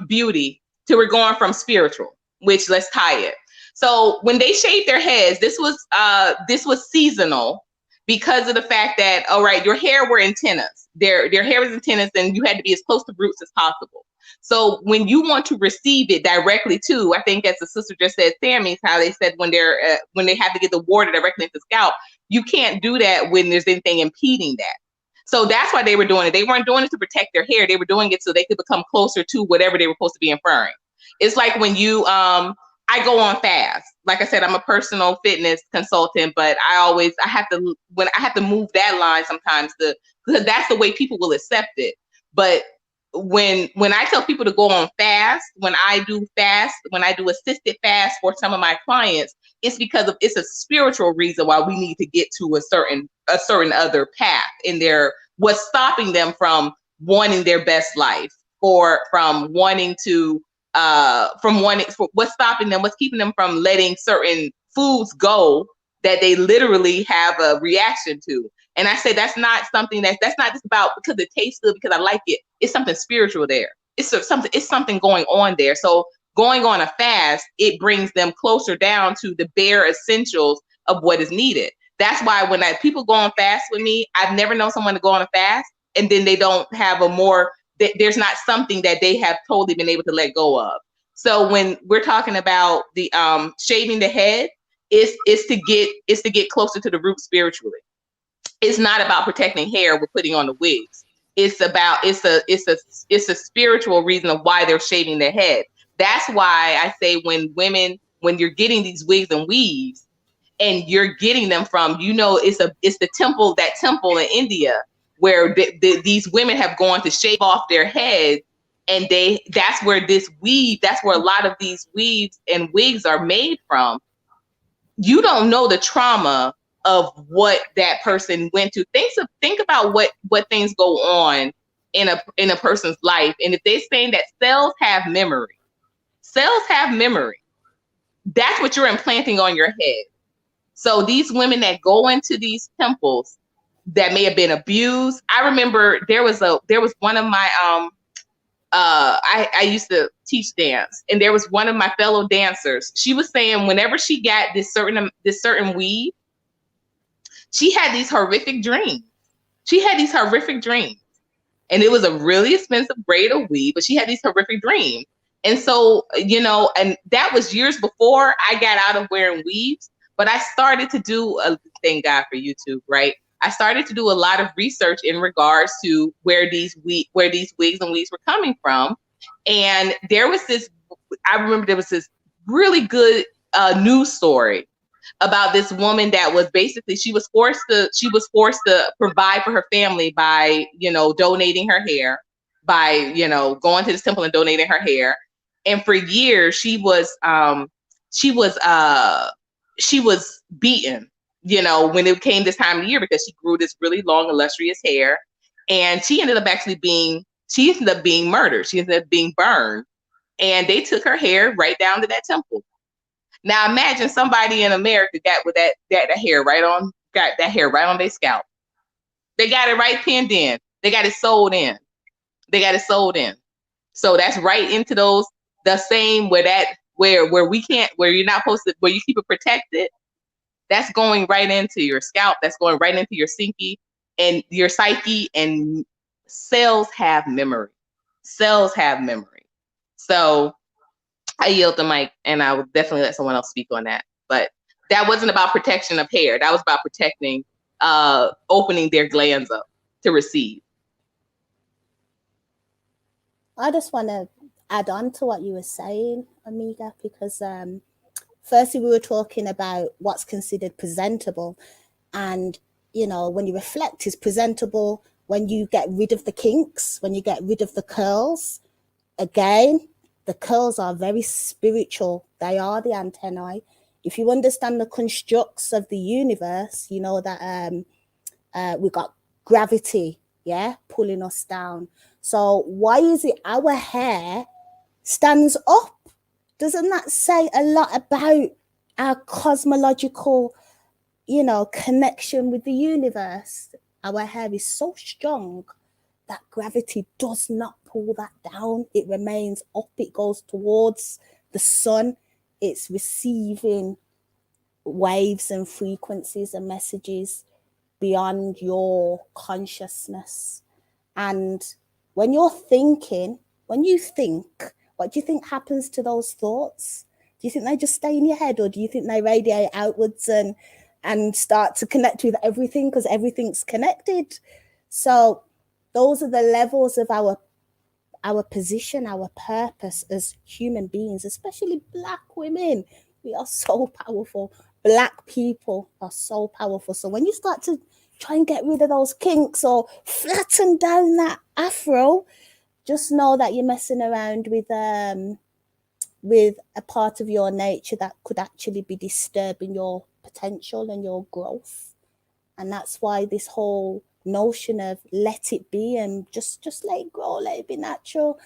beauty to we're going from spiritual, which let's tie it. So when they shaved their heads, this was seasonal, because of the fact that, all right, your hair were antennas. Their hair was antennas, and you had to be as close to roots as possible. So when you want to receive it directly to, I think as the sister just said, Sammy's, how they said when they have to get the water directly into the scalp, you can't do that when there's anything impeding that. So that's why they were doing it. They weren't doing it to protect their hair. They were doing it so they could become closer to whatever they were supposed to be inferring. It's like when you, I go on fast. Like I said, I'm a personal fitness consultant, but I have to move that line sometimes because that's the way people will accept it. But when I tell people to go on fast, when I do assisted fast for some of my clients, it's because it's a spiritual reason why we need to get to a certain other path in their, what's stopping them from wanting their best life, or what's stopping them, what's keeping them from letting certain foods go that they literally have a reaction to. And I say that's not something that's not just about because it tastes good, because I like it. It's something spiritual there. it's something going on there. So going on a fast, it brings them closer down to the bare essentials of what is needed. That's why when people go on fast with me, I've never known someone to go on a fast and then they don't have there's not something that they have totally been able to let go of. So when we're talking about the shaving the head, is to get closer to the root spiritually. It's not about protecting hair with putting on the wigs. It's a spiritual reason of why they're shaving their head. That's why I say when you're getting these wigs and weaves and you're getting them from, it's the temple in India where these women have gone to shave off their heads, and that's where a lot of these weaves and wigs are made from. You don't know the trauma of what that person went to. Think about what things go on in a person's life. And if they're saying that cells have memory, that's what you're implanting on your head. So these women that go into these temples that may have been abused. I remember there was one of my I used to teach dance, and there was one of my fellow dancers. She was saying whenever she got this certain weave, she had these horrific dreams. And it was a really expensive braid of weave, but she had these horrific dreams. And so, and that was years before I got out of wearing weaves, but I started to do thank God for YouTube, right? I started to do a lot of research in regards to where these wigs and weaves were coming from. And I remember there was this really good news story about this woman that was basically, she was forced to provide for her family by, donating her hair, by, going to this temple and donating her hair. And for years she was beaten, when it came this time of year, because she grew this really long, illustrious hair. And she ended up being murdered. She ended up being burned. And they took her hair right down to that temple. Now imagine somebody in America got that hair right on their scalp. They got it right pinned in. They got it sold in. So that's right into the same where you're not supposed to, where you keep it protected. That's going right into your scalp. That's going right into your psyche, and cells have memory. So I yield the mic, and I would definitely let someone else speak on that. But that wasn't about protection of hair. That was about protecting, opening their glands up to receive. I just want to add on to what you were saying, Amiga, because firstly, we were talking about what's considered presentable. And, when you reflect, is presentable when you get rid of the kinks, when you get rid of the curls. Again, the curls are very spiritual. They are the antennae. If you understand the constructs of the universe, you know that we've got gravity, pulling us down. So why is it our hair stands up? Doesn't that say a lot about our cosmological, connection with the universe? Our hair is so strong that gravity does not pull that down. It remains up. It goes towards the sun. It's receiving waves and frequencies and messages beyond your consciousness. And when you think, what do you think happens to those thoughts? Do you think they just stay in your head, or do you think they radiate outwards and start to connect with everything, because everything's connected? So those are the levels of our position, our purpose as human beings, especially Black women. We are so powerful. Black people are so powerful. So when you start to try and get rid of those kinks or flatten down that afro, just know that you're messing around with a part of your nature that could actually be disturbing your potential and your growth. And that's why this whole notion of let it be and just let it grow, let it be natural,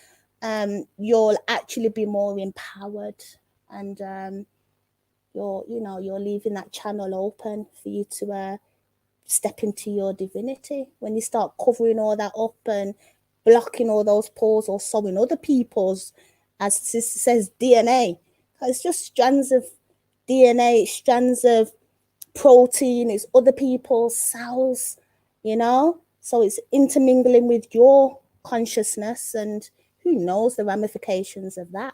you'll actually be more empowered, and you're leaving that channel open for you to step into your divinity. When you start covering all that up and blocking all those pores or sewing other people's, as Sis says, DNA. It's just strands of DNA, strands of protein, it's other people's cells, you know? So it's intermingling with your consciousness, and who knows the ramifications of that.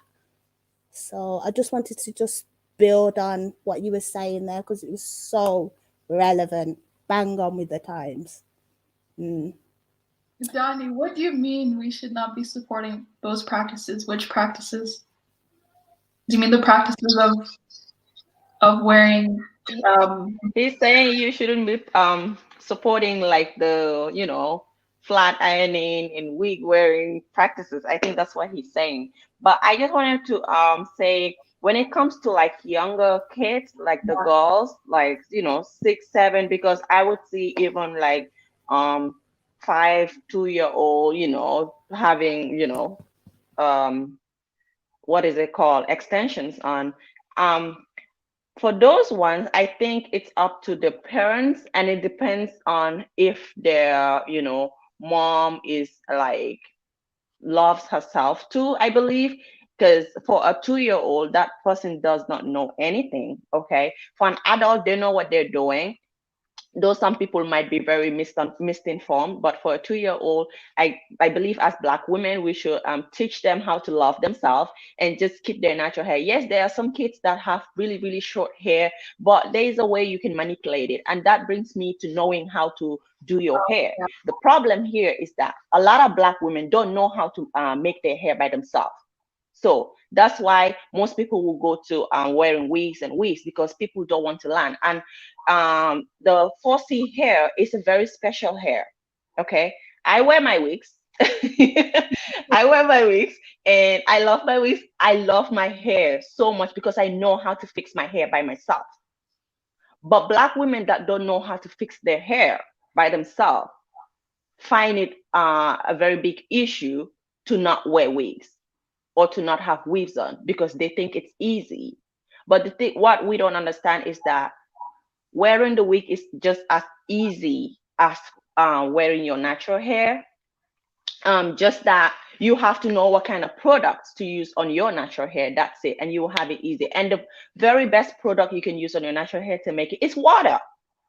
So I just wanted to just build on what you were saying there, because it was so relevant, bang on with the times. Donnie, what do you mean we should not be supporting those practices? Which practices? Do you mean the practices of wearing? He's saying you shouldn't be supporting like the, you know, flat ironing and wig wearing practices. I think that's what he's saying. But I just wanted to say, when it comes to like younger kids, like the girls, like, you know, 6, 7, because I would see even like 5, 2-year-old, you know, having, you know, what is it called, extensions on. For those ones, I think it's up to the parents, and it depends on if their, you know, mom is like loves herself too, I believe. Because for a 2-year-old, that person does not know anything. Okay. For an adult, they know what they're doing. Though some people might be very misinformed, but for a 2-year-old, I believe as Black women, we should teach them how to love themselves and just keep their natural hair. Yes, there are some kids that have really, really short hair, but there is a way you can manipulate it. And that brings me to knowing how to do your hair. The problem here is that a lot of Black women don't know how to make their hair by themselves. So that's why most people will go to wearing wigs and weaves, because people don't want to learn. And the 4C hair is a very special hair. Okay, I wear my wigs. I wear my wigs and I love my wigs. I love my hair so much because I know how to fix my hair by myself. But Black women that don't know how to fix their hair by themselves find it a very big issue to not wear wigs or to not have weaves on, because they think it's easy. But the thing, what we don't understand is that wearing the wig is just as easy as wearing your natural hair. Just that you have to know what kind of products to use on your natural hair. That's it, and you will have it easy. And the very best product you can use on your natural hair to make it is water.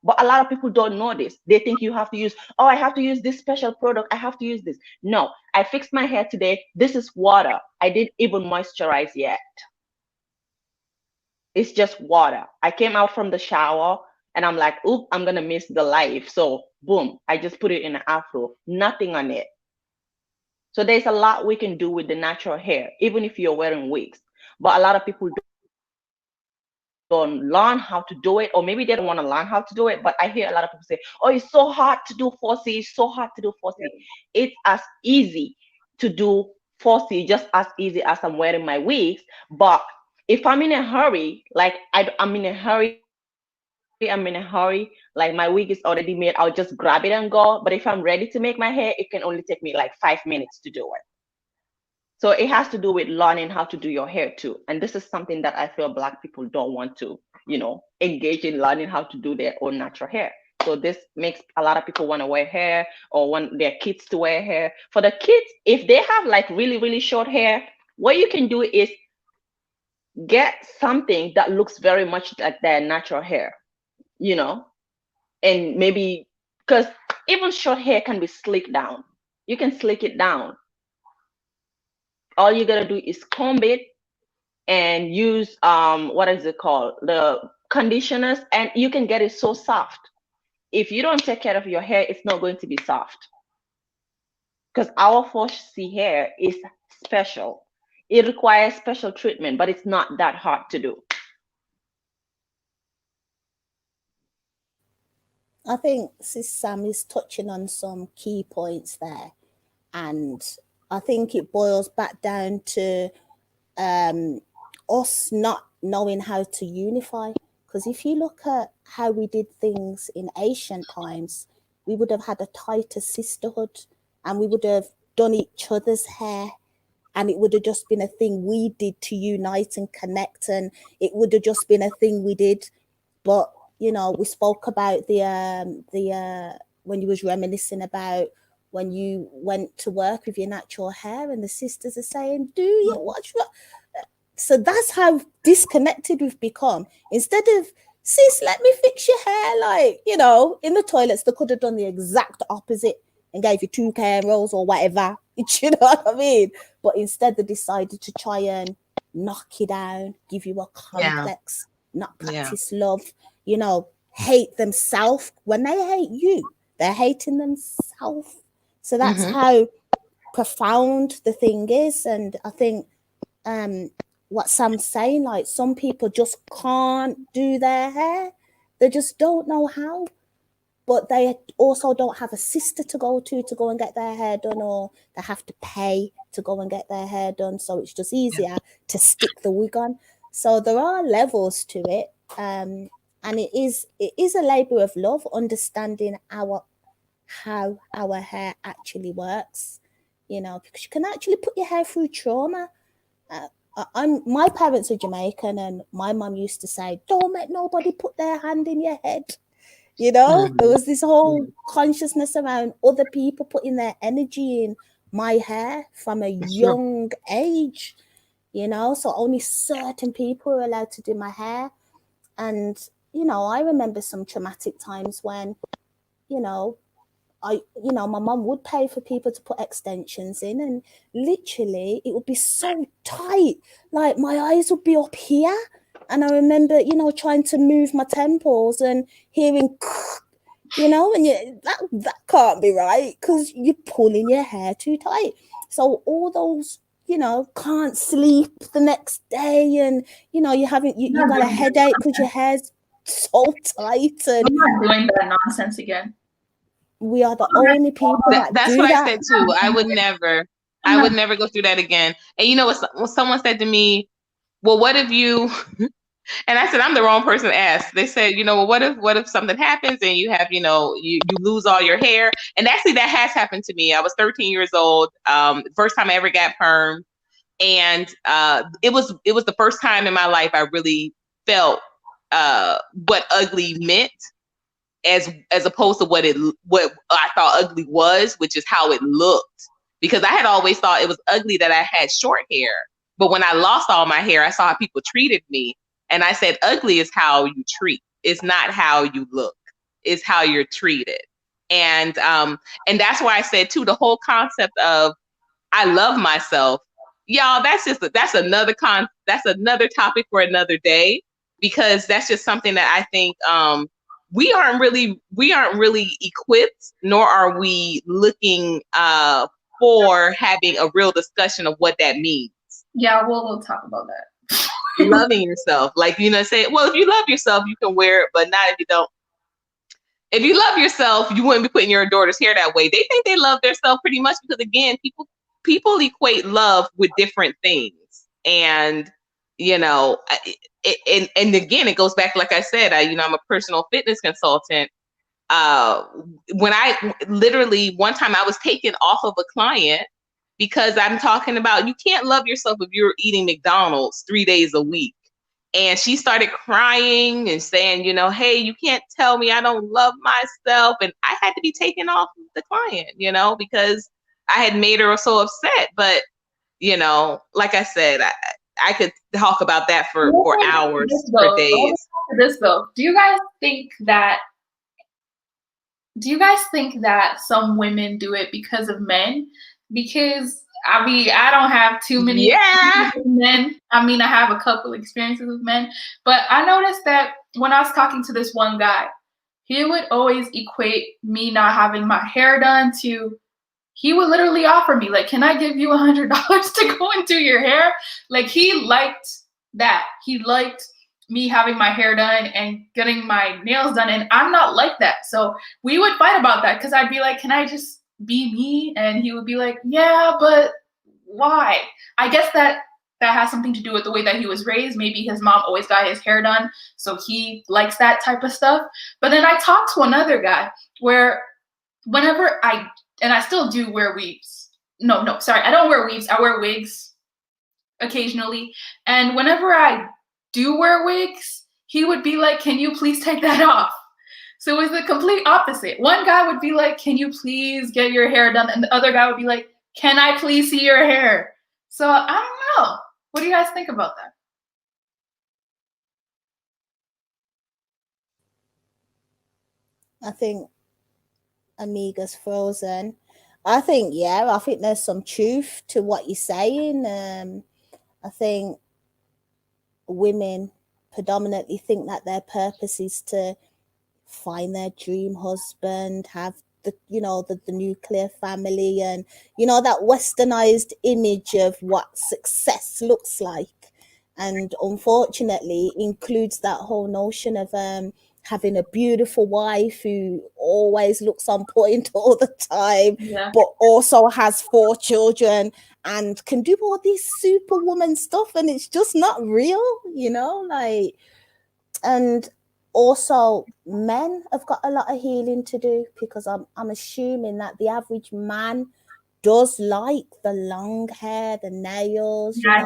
But a lot of people don't know this. They think you have to use, oh, I have to use this special product. I have to use this. No, I fixed my hair today. This is water. I didn't even moisturize yet. It's just water. I came out from the shower and I'm like, oop, I'm going to miss the life. So boom, I just put it in an afro, nothing on it. So there's a lot we can do with the natural hair, even if you're wearing wigs. But a lot of people don't learn how to do it, or maybe they don't want to learn how to do it. But I hear a lot of people say, oh, it's so hard to do 4C, it's so hard to do 4C. It's as easy to do 4C, just as easy as I'm wearing my wigs. But if I'm in a hurry, like I'm in a hurry, like my wig is already made, I'll just grab it and go. But if I'm ready to make my hair, it can only take me like 5 minutes to do it. So it has to do with learning how to do your hair too. And this is something that I feel Black people don't want to, you know, engage in learning how to do their own natural hair. So this makes a lot of people want to wear hair, or want their kids to wear hair. For the kids, if they have like really, really short hair, what you can do is get something that looks very much like their natural hair, you know, and maybe, because even short hair can be slicked down. You can slick it down. All you gotta do is comb it and use what is it called, the conditioners, and you can get it so soft. If you don't take care of your hair, it's not going to be soft, because our 4C hair is special. It requires special treatment, but it's not that hard to do. I think Sis Sam is touching on some key points there, and I think it boils back down to us not knowing how to unify. Because if you look at how we did things in ancient times, we would have had a tighter sisterhood, and we would have done each other's hair, and it would have just been a thing we did to unite and connect, and it would have just been a thing we did. But you know, we spoke about the when you was reminiscing about when you went to work with your natural hair and the sisters are saying, do you watch what? So that's how disconnected we've become. Instead of, sis, let me fix your hair, like, you know, in the toilets, they could have done the exact opposite and gave you 2 care rolls or whatever. You know what I mean? But instead they decided to try and knock you down, give you a complex, not practice love, you know, hate themselves. When they hate you, they're hating themselves. So that's how profound the thing is. And I think what Sam's saying, like, some people just can't do their hair. They just don't know how. But they also don't have a sister to go and get their hair done, or they have to pay to go and get their hair done. So it's just easier to stick the wig on. So there are levels to it. And it is a labor of love, understanding how our hair actually works, you know, because you can actually put your hair through trauma. My parents are Jamaican, and my mum used to say, don't let nobody put their hand in your head. You know, there was this whole consciousness around other people putting their energy in my hair from a young age, you know, so only certain people were allowed to do my hair. And, you know, I remember some traumatic times when, you know, my mum would pay for people to put extensions in, and literally it would be so tight, like my eyes would be up here. And I remember, you know, trying to move my temples and hearing, you know, and that can't be right because you're pulling your hair too tight. So all those, you know, can't sleep the next day, and, you know, you got a headache because your hair's so tight. And I'm not doing that nonsense again. We are the only people that's what I said too. I would never go through that again. And you know what someone said to me, well, what if you, and I said, I'm the wrong person to ask. They said, you know, well, what if something happens and you have, you know, you lose all your hair? And actually that has happened to me. I was 13 years old. First time I ever got perm. And it was the first time in my life I really felt what ugly meant, as opposed to what I thought ugly was, which is how it looked. Because I had always thought it was ugly that I had short hair. But when I lost all my hair, I saw how people treated me. And I said, ugly is how you treat. It's not how you look. It's how you're treated. And that's why I said too, the whole concept of I love myself, y'all, that's another topic for another day, because that's just something that I think we aren't really equipped, nor are we looking for having a real discussion of what that means. Yeah, we'll talk about that. Loving yourself, like, you know, say, well, if you love yourself, you can wear it, but not if you don't. If you love yourself, you wouldn't be putting your daughter's hair that way. They think they love themselves pretty much because, again, people equate love with different things, and you know, and again, it goes back, like I said, I'm a personal fitness consultant. When I literally one time I was taken off of a client because I'm talking about you can't love yourself if you're eating McDonald's 3 days a week. And she started crying and saying, you know, hey, you can't tell me I don't love myself. And I had to be taken off the client, you know, because I had made her so upset. But, you know, like I said, I could talk about that for hours, for days. This though, do you guys think that some women do it because of men? Because I mean, I don't have too many men. I mean, I have a couple experiences with men, but I noticed that when I was talking to this one guy, he would always equate me not having my hair done to, he would literally offer me, like, can I give you $100 to go and do your hair? Like, he liked that. He liked me having my hair done and getting my nails done, and I'm not like that. So we would fight about that because I'd be like, can I just be me? And he would be like, yeah, but why? I guess that has something to do with the way that he was raised. Maybe his mom always got his hair done, so he likes that type of stuff. But then I talked to another guy where whenever I still do wear weaves. No, sorry, I don't wear weaves. I wear wigs occasionally. And whenever I do wear wigs, he would be like, can you please take that off? So it was the complete opposite. One guy would be like, can you please get your hair done? And the other guy would be like, can I please see your hair? So I don't know. What do you guys think about that? I think Amiga's frozen. I think there's some truth to what you're saying. I think women predominantly think that their purpose is to find their dream husband, have the nuclear family, and that westernized image of what success looks like, and unfortunately includes that whole notion of having a beautiful wife who always looks on point all the time, but also has 4 children and can do all this superwoman stuff, and it's just not real, and also men have got a lot of healing to do, because I'm assuming that the average man does like the long hair, the nails, I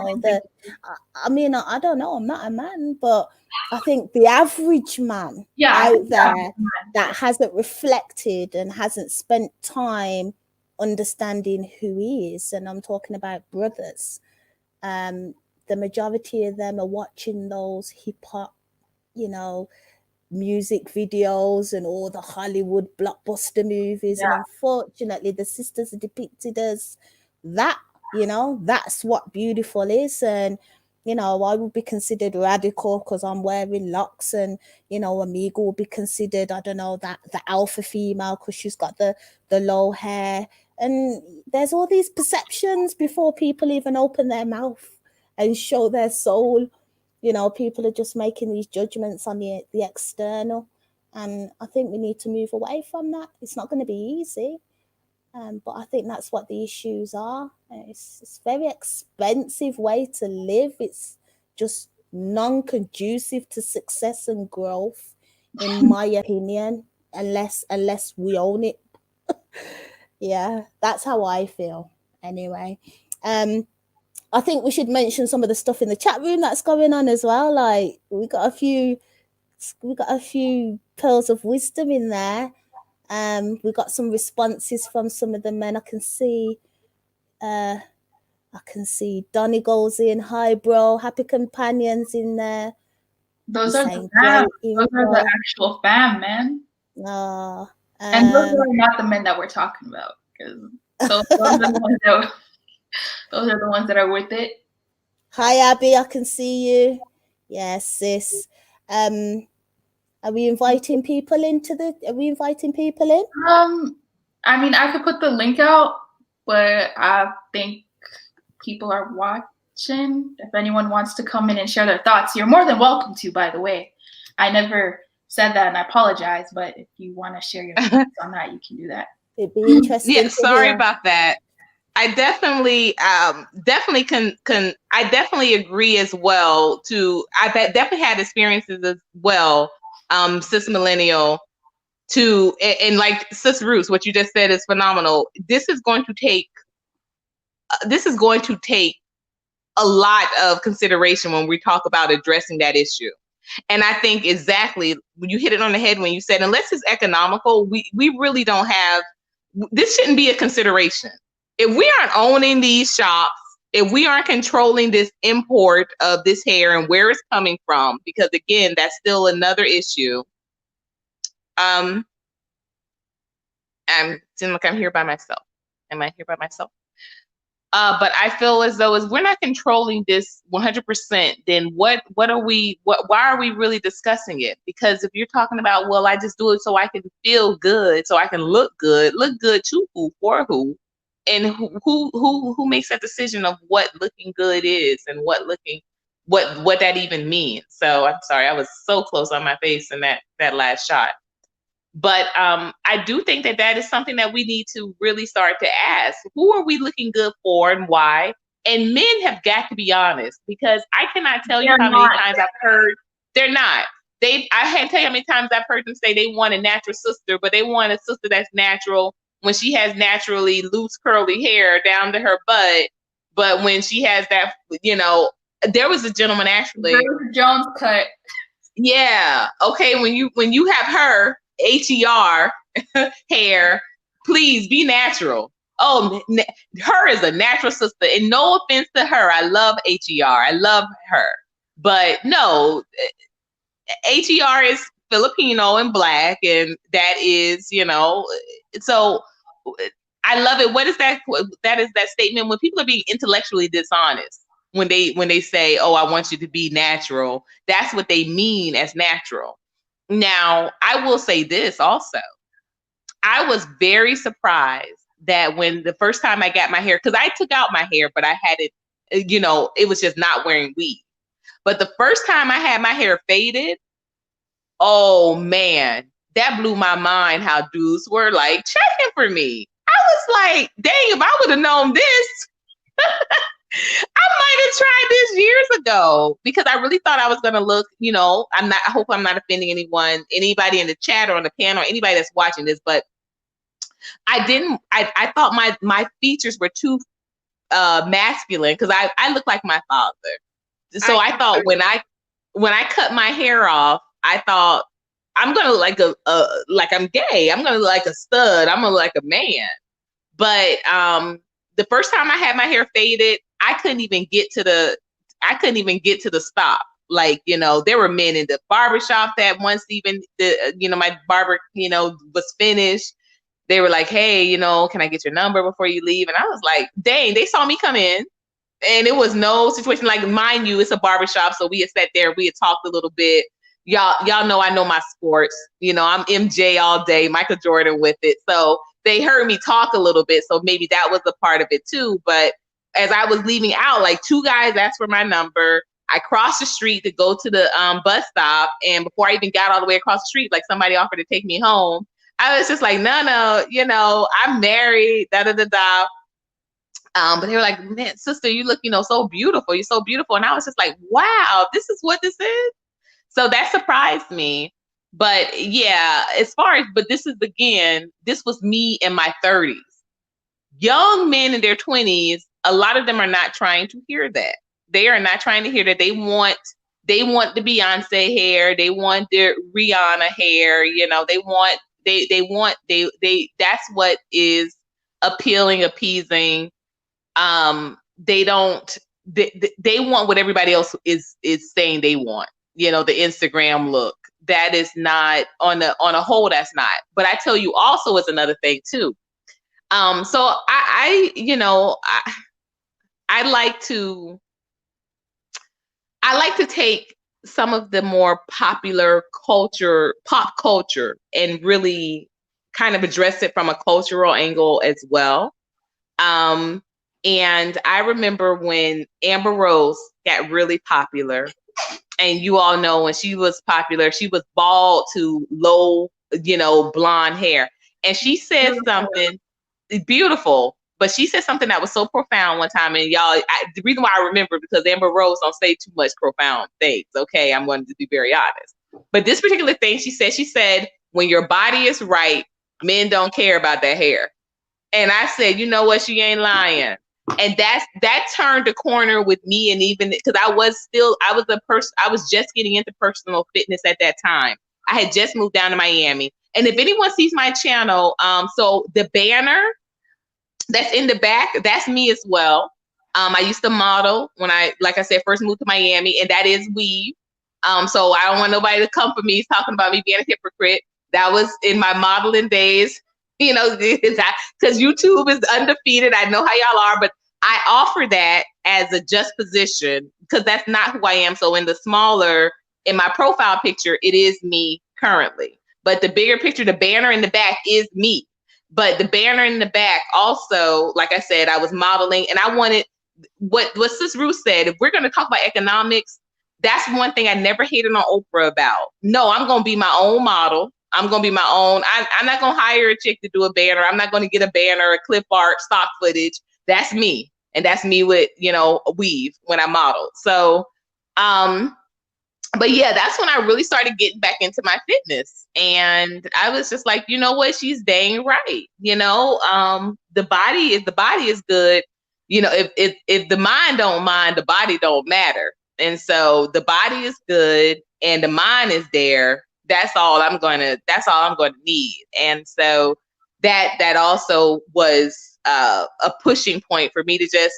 don't know, I'm not a man, but I think the average man out there that hasn't reflected and hasn't spent time understanding who he is, and I'm talking about brothers, the majority of them are watching those hip hop, music videos and all the Hollywood blockbuster movies, and unfortunately the sisters are depicted as that, that's what beautiful is. And I would be considered radical because I'm wearing locks, and Amiga will be considered, I don't know, that the alpha female because she's got the low hair. And there's all these perceptions before people even open their mouth and show their soul. People are just making these judgments on the external, and I think we need to move away from that. It's not going to be easy, but I think that's what the issues are. It's a very expensive way to live. It's just non-conducive to success and growth, in my opinion, unless we own it. Yeah, that's how I feel. Anyway, I think we should mention some of the stuff in the chat room that's going on as well. Like we got a few pearls of wisdom in there. We got some responses from some of the men. I can see Donnie goes in. Hi, bro. Happy companions in there. Those are the fam. Those are the actual fam, man. And those are not the men that we're talking about, because those are the ones that. Those are the ones that are with it. Hi, Abby. I can see you. Yes, sis. Are we inviting people in? I mean, I could put the link out, but I think people are watching. If anyone wants to come in and share their thoughts, you're more than welcome to, by the way. I never said that, and I apologize, but if you want to share your thoughts on that, you can do that. It'd be interesting. Yeah, sorry about that. I definitely I definitely agree as well. I definitely had experiences as well, cis millennial, and like cis Rootz, what you just said is phenomenal. This is going to take a lot of consideration when we talk about addressing that issue. And I think exactly when you hit it on the head when you said, unless it's economical, we really don't have, this shouldn't be a consideration. If we aren't owning these shops, if we aren't controlling this import of this hair and where it's coming from, because again, that's still another issue. I'm seem like I'm here by myself. Am I here by myself? But I feel as though if we're not controlling this 100%, then why are we really discussing it? Because if you're talking about, well, I just do it so I can feel good, so I can look good to who, for who? And who makes that decision of what looking good is and what that even means? So I'm sorry, I was so close on my face in that last shot. But I do think that is something that we need to really start to ask. Who are we looking good for and why? And men have got to be honest, because I cannot tell you how many times I've heard they're not. I can't tell you how many times I've heard them say they want a natural sister, but they want a sister that's natural when she has naturally loose curly hair down to her butt. But when she has that, there was a gentleman actually. Jones cut. Yeah. Okay. When you have her, HER hair, please be natural. Oh, her is a natural sister, and no offense to her, I love HER, I love her, but no, HER is Filipino and Black, and that is, you know, so I love it. What is that? That is that statement when people are being intellectually dishonest. When they say, "Oh, I want you to be natural," that's what they mean as natural. Now, I will say this also. I was very surprised that when the first time I got my hair, because I took out my hair, but I had it, you know, it was just not wearing weave. But the first time I had my hair faded, oh man, that blew my mind how dudes were like checking for me. I was like, dang, if I would have known this, I might have tried this years ago, because I really thought I was going to look, you know, I hope I'm not offending anyone, anybody in the chat or on the panel, or anybody that's watching this, but I thought my features were too masculine, because I look like my father. So I thought when I cut my hair off, I thought I'm gonna look like I'm gay. I'm gonna look like a stud. I'm gonna look like a man. But the first time I had my hair faded, I couldn't even get to the stop. Like, you know, there were men in the barbershop that once even my barber, you know, was finished. They were like, hey, you know, can I get your number before you leave? And I was like, dang, they saw me come in. And it was no situation, like, mind you, it's a barbershop. So we had sat there, we had talked a little bit. Y'all know I know my sports. You know, I'm MJ all day, Michael Jordan with it. So they heard me talk a little bit. So maybe that was a part of it too. But as I was leaving out, like, two guys asked for my number. I crossed the street to go to the bus stop. And before I even got all the way across the street, like, somebody offered to take me home. I was just like, no, you know, I'm married, da-da-da-da. But they were like, man, sister, you look, you know, so beautiful. You're so beautiful. And I was just like, wow, this is what this is. So that surprised me. But yeah, but this was me in my 30s. Young men in their 20s, a lot of them are not trying to hear that. They are not trying to hear that. They want the Beyonce hair. They want their Rihanna hair. You know, that's what is appealing, appeasing. They want what everybody else is saying they want, you know, the Instagram look. That is not on a whole, that's not. But I tell you also is another thing too. So I like to take some of the more popular pop culture, and really kind of address it from a cultural angle as well. And I remember when Amber Rose got really popular, and you all know when she was popular, she was bald to low, you know, blonde hair. And she said something beautiful, but she said something that was so profound one time. And y'all, the reason why I remember, because Amber Rose don't say too much profound things. Okay, I'm going to be very honest. But this particular thing she said, when your body is right, men don't care about that hair. And I said, you know what? She ain't lying. And that turned the corner with me. And even because I was just getting into personal fitness at that time. I had just moved down to Miami. And if anyone sees my channel, so the banner that's in the back, that's me as well. I used to model when like I said, first moved to Miami, and that is weave. So I don't want nobody to come for me talking about me being a hypocrite. That was in my modeling days. You know, because YouTube is undefeated. I know how y'all are, but I offer that as a juxtaposition because that's not who I am. So in my profile picture, it is me currently. But the bigger picture, the banner in the back is me. But the banner in the back also, like I said, I was modeling, and I wanted what Sis Ruth said. If we're going to talk about economics, that's one thing I never hated on Oprah about. No, I'm going to be my own model. I'm going to be my own. I'm not going to hire a chick to do a banner. I'm not going to get a banner, a clip art, stock footage. That's me. And that's me with, you know, a weave when I model. So, but yeah, that's when I really started getting back into my fitness. And I was just like, you know what? She's dang right. You know, the body is good. You know, if the mind don't mind, the body don't matter. And so the body is good and the mind is there. that's all I'm going to need. And so that also was a pushing point for me to just,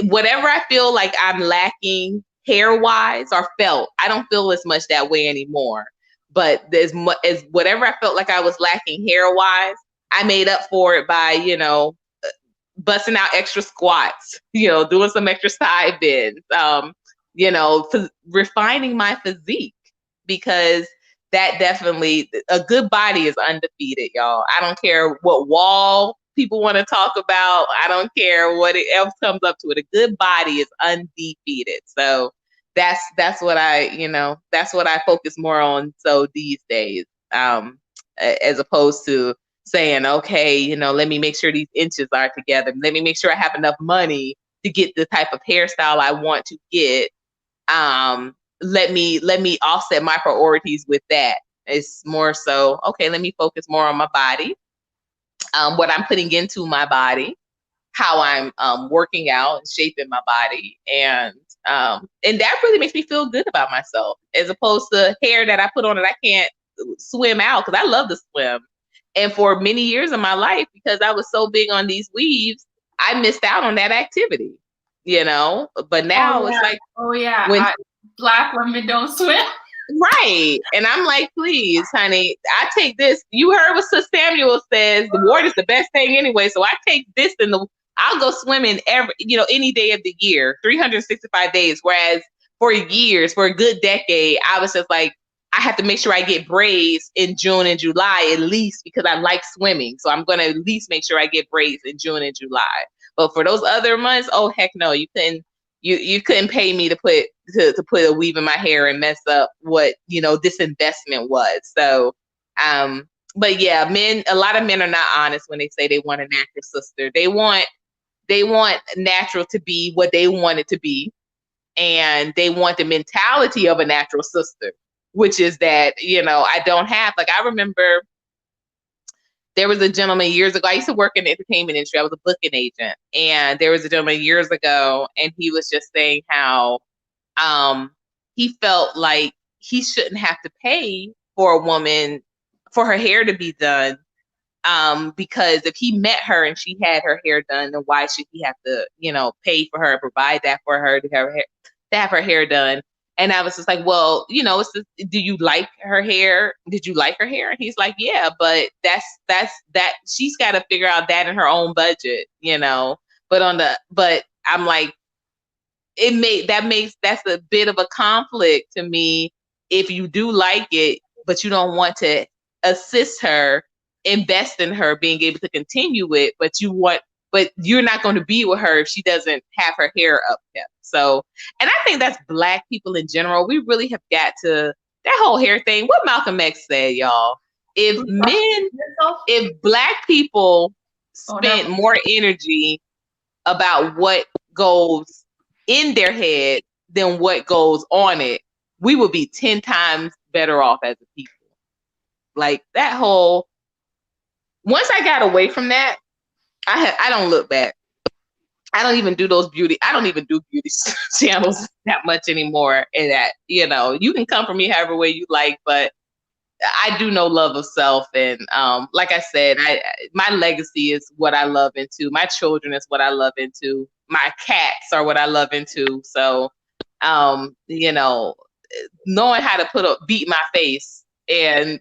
whatever I feel like I'm lacking hair wise or felt, I don't feel as much that way anymore. But as whatever I felt like I was lacking hair wise, I made up for it by, busting out extra squats, doing some extra side bends, refining my physique, because that definitely, a good body is undefeated, y'all. I don't care what wall people want to talk about. I don't care what else comes up to it. A good body is undefeated. So that's what I focus more on. So these days, as opposed to saying, okay, let me make sure these inches are together. Let me make sure I have enough money to get the type of hairstyle I want to get. Let me offset my priorities with that. It's more so, okay, let me focus more on my body, what I'm putting into my body, how I'm working out and shaping my body. And that really makes me feel good about myself, as opposed to hair that I put on that I can't swim out, because I love to swim. And for many years of my life, because I was so big on these weaves, I missed out on that activity, but now it's like, when Black women don't swim. Right. And I'm like, please, honey, I take this. You heard what Sister Samuel says, the water's the best thing anyway. So I take this I'll go swimming any day of the year, 365 days. Whereas for years, for a good decade, I was just like, I have to make sure I get braids in June and July at least, because I like swimming. So I'm going to at least make sure I get braids in June and July. But for those other months, oh, heck no, you couldn't pay me to put a weave in my hair and mess up what, this investment was. So, but yeah, a lot of men are not honest when they say they want a natural sister. They want natural to be what they want it to be. And they want the mentality of a natural sister, which is that, I don't have, like, I remember there was a gentleman years ago. I used to work in the entertainment industry. I was a booking agent. And there was a gentleman years ago, and he was just saying how he felt like he shouldn't have to pay for a woman for her hair to be done. Because if he met her and she had her hair done, then why should he have to, pay for her, provide that for her to have her hair done? And I was just like, well, do you like her hair? Did you like her hair? And he's like, yeah, but that's she's got to figure out that in her own budget, But I'm like, that's a bit of a conflict to me if you do like it, but you don't want to assist her, invest in her being able to continue it, but you're not going to be with her if she doesn't have her hair upkept. So, and I think that's Black people in general. We really have got to, that whole hair thing, what Malcolm X said, y'all, if Black people spent more energy about what goes in their head than what goes on it, we would be 10 times better off as a people. Like that whole, once I got away from that, I don't look back. I don't even do beauty channels that much anymore. And that, you can come for me however way you like, but I do know love of self. And like I said, my legacy is what I love into. My children is what I love into. My cats are what I love into. So, knowing how to beat my face and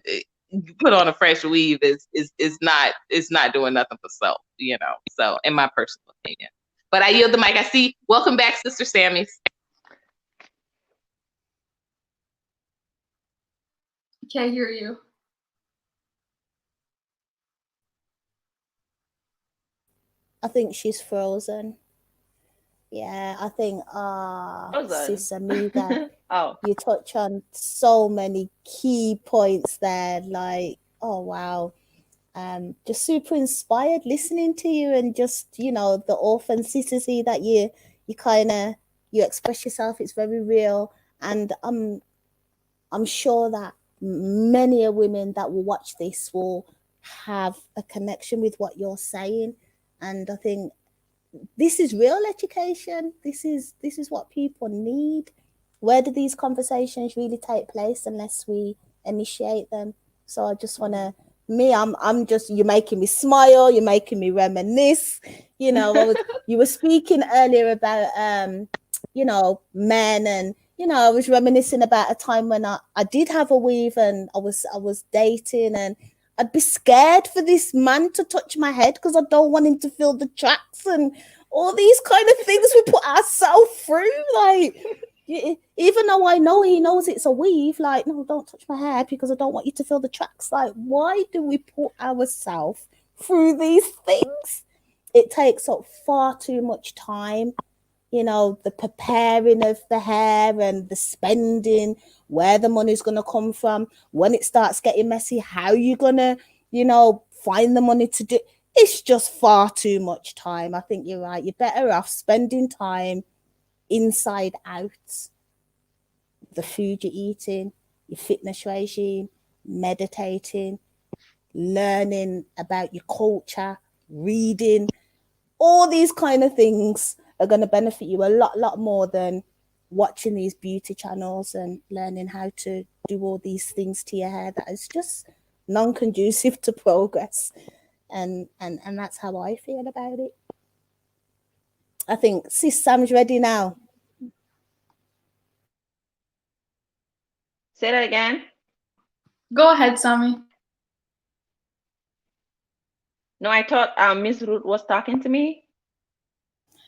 put on a fresh weave is not doing nothing for self, so in my personal opinion. But I yield the mic. I see. Welcome back, Sister Sammy. Can't hear you. I think she's frozen. Yeah, I think Sis Amiga, you touch on so many key points there, like, oh wow. Just super inspired listening to you, and just, the authenticity that you express yourself. It's very real. And I'm sure that many women that will watch this will have a connection with what you're saying. And I think this is real education. This is what people need. Where do these conversations really take place unless we initiate them. So I just want to, I'm just, you're making me smile, you're making me reminisce. You know, you were speaking earlier about, you know, men, and, you know, I was reminiscing about a time when I did have a weave, and I was dating, and I'd be scared for this man to touch my head because I don't want him to feel the tracks and all these kind of things we put ourselves through. Like, even though I know he knows it's a weave, like, no, don't touch my hair because I don't want you to feel the tracks. Like, why do we put ourselves through these things? It takes up far too much time. You know, the preparing of the hair and the spending, where the money's going to come from. When it starts getting messy, how you going to, you know, find the money to do. It's just far too much time. I think you're right. You're better off spending time inside out. The food you're eating, your fitness regime, meditating, learning about your culture, reading, all these kind of things are going to benefit you a lot more than watching these beauty channels and learning how to do all these things to your hair that is just non-conducive to progress. And that's how I feel about it. I think Sis Sam's ready now. Say that again. Go ahead, Sammy. No, I thought Miss Ruth was talking to me.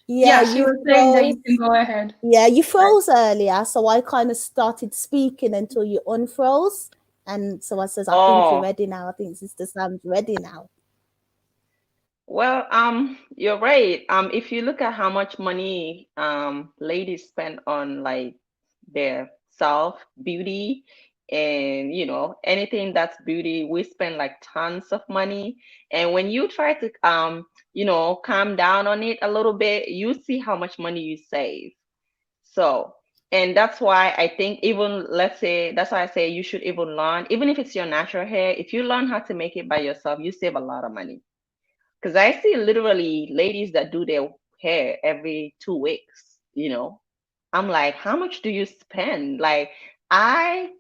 Yeah, she was saying that you can go ahead. Yeah, you froze earlier, so I kind of started speaking until you unfroze. And so I says, I think you're ready now. I think Sister Sam's ready now. Well, you're right. If you look at how much money ladies spend on like their self beauty and, you know, anything that's beauty, we spend like tons of money. And when you try to you know, calm down on it a little bit, you see how much money you save. So, and that's why I think, even let's say, that's why I say you should even learn, even if it's your natural hair, if you learn how to make it by yourself, you save a lot of money. Because I see literally ladies that do their hair every 2 weeks, you know. I'm like, how much do you spend? Like, I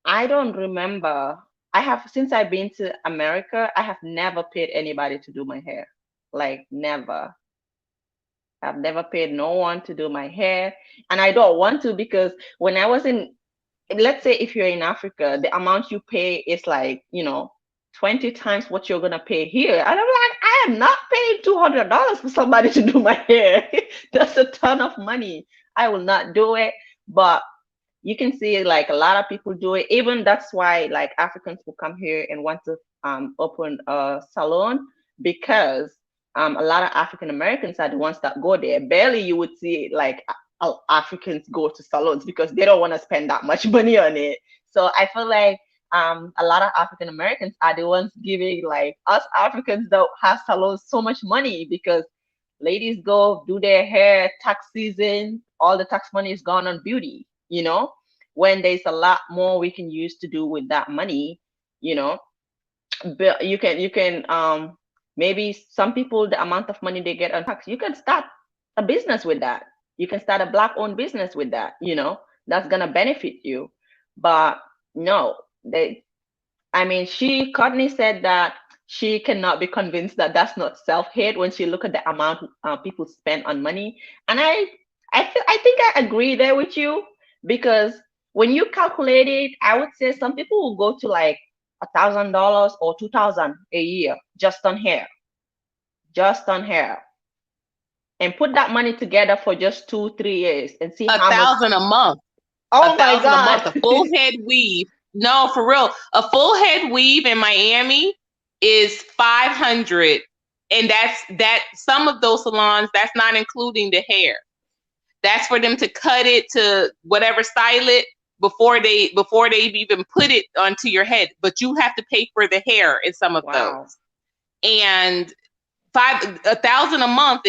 don't remember. I have, since I've been to America, I have never paid anybody to do my hair. Like, never. I've never paid no one to do my hair. And I don't want to, because when I was in, let's say if you're in Africa, the amount you pay is like, you know, 20 times what you're gonna pay here. And I'm like, I am not paying $200 for somebody to do my hair. That's a ton of money. I will not do it. But you can see like a lot of people do it. Even that's why like Africans will come here and want to open a salon, because a lot of African Americans are the ones that go there. Barely you would see like Africans go to salons because they don't want to spend that much money on it. So I feel like a lot of African Americans are the ones giving like us Africans that have salons so much money, because ladies go do their hair, tax season, all the tax money is gone on beauty, you know, when there's a lot more we can use to do with that money, you know. But you can maybe some people, the amount of money they get on tax, you can start a business with that. You can start a Black owned business with that, you know, that's gonna benefit you. But no, Courtney said that she cannot be convinced that that's not self-hate when she look at the amount people spend on money. And I think I agree there with you, because when you calculate it, I would say some people will go to like $1,000 or $2,000 a year just on hair, and put that money together for just 2-3 years and see how $1,000 a month. Oh my God. $1,000 a month, a full head weave. No, for real. A full head weave in Miami is $500. And that's some of those salons, that's not including the hair. That's for them to cut it to whatever style it before they even put it onto your head. But you have to pay for the hair in some of those. And $1,000 a month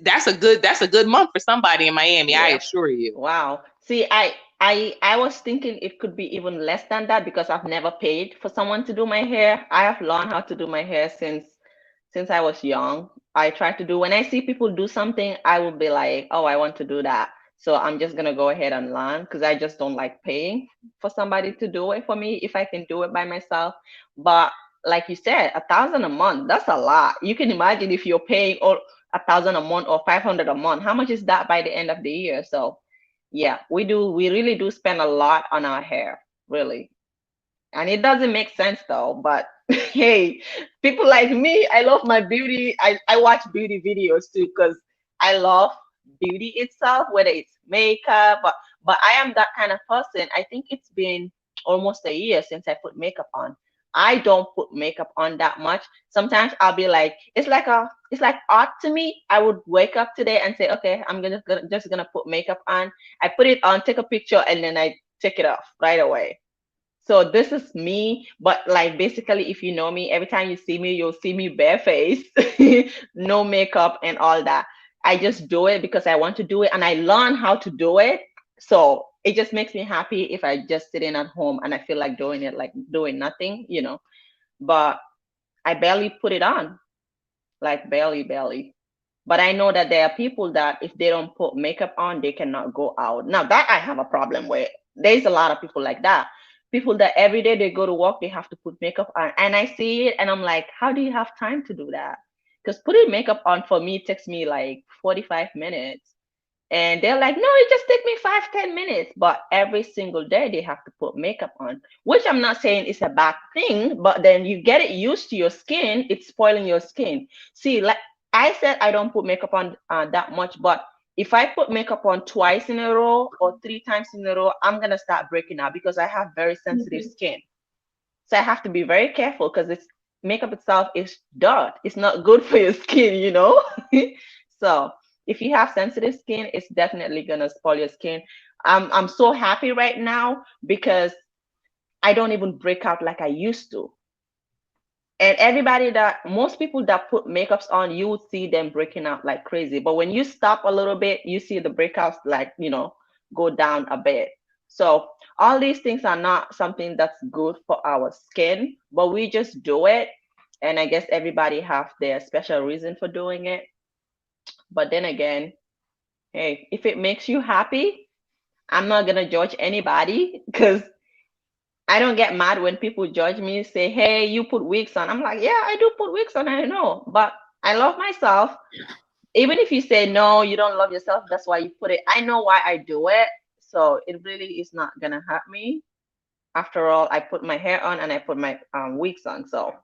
that's a good month for somebody in Miami, yeah. I assure you. Wow. See, I was thinking it could be even less than that, because I've never paid for someone to do my hair. I have learned how to do my hair since I was young. I try to do, when I see people do something, I will be like, oh, I want to do that. So I'm just gonna go ahead and learn because I just don't like paying for somebody to do it for me if I can do it by myself. But like you said, $1,000 a month, that's a lot. You can imagine if you're paying or $1,000 a month or 500 a month, how much is that by the end of the year? So yeah, we really do spend a lot on our hair, really. And it doesn't make sense though, but hey, people like me, I love my beauty. I watch beauty videos too because I love beauty itself, whether it's makeup, but I am that kind of person. I think it's been almost a year since I put makeup on. I don't put makeup on that much. Sometimes I'll be like, it's like art to me. I would wake up today and say, okay, I'm just gonna put makeup on. I put it on, take a picture, and then I take it off right away. So this is me, but like basically, if you know me, every time you see me, you'll see me barefaced, no makeup and all that. I just do it because I want to do it and I learn how to do it. So it just makes me happy if I just sit in at home and I feel like doing it, like doing nothing, you know. But I barely put it on, like barely. But I know that there are people that if they don't put makeup on, they cannot go out. Now that I have a problem with. There's a lot of people like that. People that every day they go to work, they have to put makeup on. And I see it and I'm like, how do you have time to do that? Because putting makeup on for me takes me like 45 minutes. And they're like, no, it just takes me 5-10 minutes. But every single day they have to put makeup on, which I'm not saying is a bad thing, but then you get it used to your skin, it's spoiling your skin. See, like I said, I don't put makeup on that much, but if I put makeup on twice in a row or 3 times in a row, I'm going to start breaking out because I have very sensitive skin. So I have to be very careful because it's makeup itself is dirt. It's not good for your skin, you know? So if you have sensitive skin, it's definitely going to spoil your skin. I'm so happy right now because I don't even break out like I used to. And most people that put makeups on, you would see them breaking out like crazy. But when you stop a little bit, you see the breakouts like, you know, go down a bit. So all these things are not something that's good for our skin, but we just do it. And I guess everybody have their special reason for doing it. But then again, hey, if it makes you happy, I'm not going to judge anybody because I don't get mad when people judge me, say, hey, you put wigs on. I'm like, yeah, I do put wigs on, I know, but I love myself. Even if you say, no, you don't love yourself, that's why you put it. I know why I do it. So it really is not going to hurt me. After all, I put my hair on and I put my wigs on. So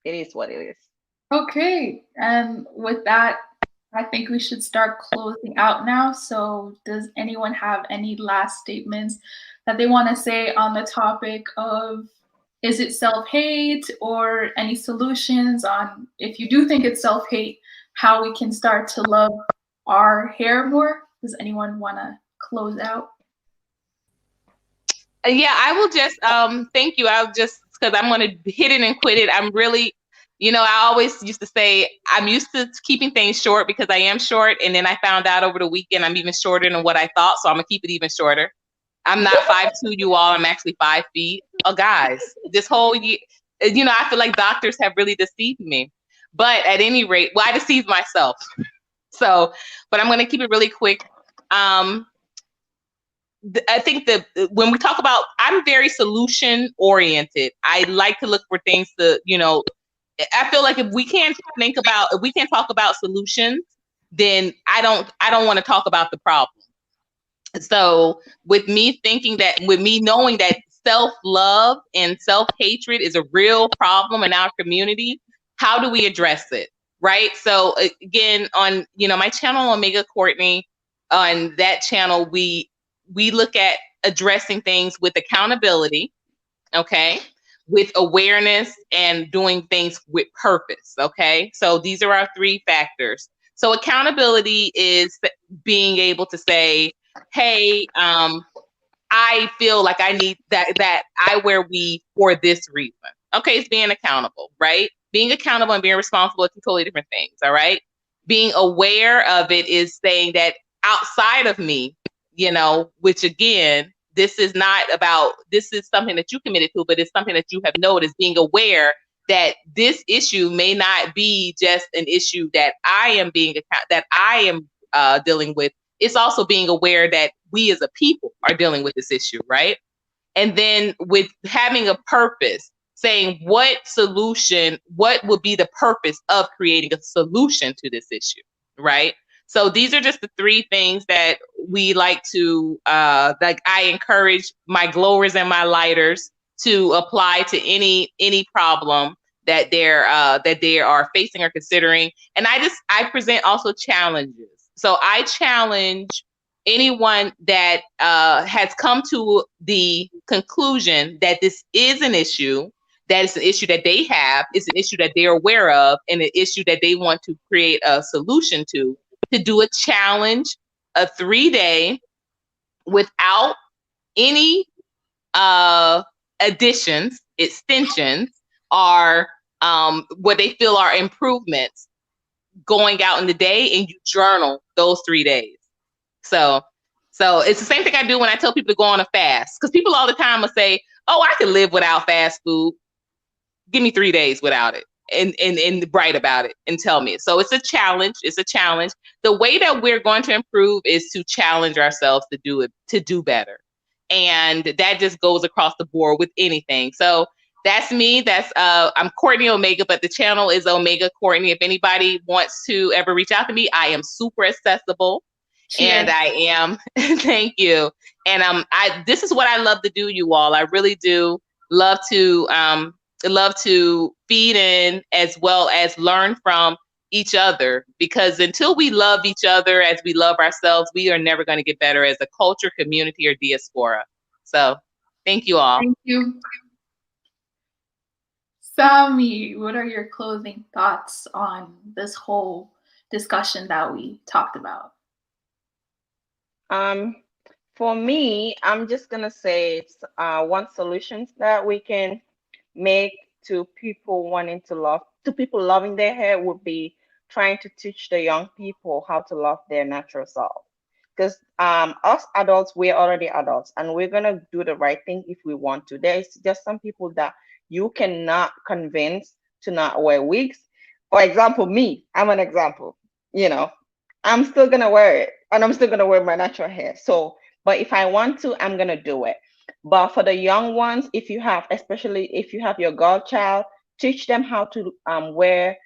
it is what it is. Okay. And with that, I think we should start closing out now. So does anyone have any last statements that they want to say on the topic of, is it self-hate, or any solutions on, if you do think it's self-hate, how we can start to love our hair more? Does anyone want to close out? Yeah, I will just thank you. I'll just, because I'm going to hit it and quit it. I'm really, you know, I always used to say I'm used to keeping things short because I am short. And then I found out over the weekend I'm even shorter than what I thought. So I'm going to keep it even shorter. I'm not 5'2", you all. I'm actually 5 feet. Oh, guys, this whole year, you know, I feel like doctors have really deceived me. But at any rate, well, I deceived myself. So, but I'm going to keep it really quick. I think that when we talk about, I'm very solution oriented. I like to look for things to, you know, I feel like if we can't talk about solutions, then I don't want to talk about the problem. So with me knowing that self-love and self-hatred is a real problem in our community, how do we address it? Right. So again, on, you know, my channel, Omega Courtney, on that channel, we look at addressing things with accountability, okay, with awareness and doing things with purpose. Okay. So these are our 3 factors. So accountability is being able to say, hey, I feel like I need that I wear weave for this reason. Okay, it's being accountable, right? Being accountable and being responsible are 2 totally different things, all right? Being aware of it is saying that outside of me, you know, which again, this is something that you committed to, but it's something that you have noticed, being aware that this issue may not be just an issue that I am dealing with. it's also being aware that we as a people are dealing with this issue, right? And then with having a purpose, saying what would be the purpose of creating a solution to this issue, right? So these are just the three things that we like to, like I encourage my glowers and my lighters to apply to any problem that they are facing or considering. And I present also challenges. So I challenge anyone that has come to the conclusion that this is an issue, that it's an issue that they have, it's an issue that they're aware of, and an issue that they want to create a solution to do a challenge, a 3-day, without any additions, extensions, or what they feel are improvements going out in the day, and you journal those 3 days. So it's the same thing I do when I tell people to go on a fast, because people all the time will say, oh, I can live without fast food. Give me 3 days without it, and write about it and tell me. So it's a challenge. It's a challenge. The way that we're going to improve is to challenge ourselves to do it, to do better. And that just goes across the board with anything. So that's me. I'm Courtney Omega, but the channel is Omega Courtney. If anybody wants to ever reach out to me, I am super accessible. Cheers. And I am. Thank you. And this is what I love to do, you all. I really do love to feed in as well as learn from each other, because until we love each other as we love ourselves, we are never going to get better as a culture, community, or diaspora. So thank you all. Thank you. Sammy, what are your closing thoughts on this whole discussion that we talked about? For me, I'm just gonna say it's one solutions that we can make to people wanting to love, to people loving their hair, would be trying to teach the young people how to love their natural self. Because us adults, we're already adults, and we're gonna do the right thing if we want to. There is just some people that you cannot convince to not wear wigs. For example, me, I'm an example. You know, I'm still gonna wear it, and I'm still gonna wear my natural hair. So, but if I want to, I'm gonna do it. But for the young ones, if you have, especially if you have your girl child, teach them how to wear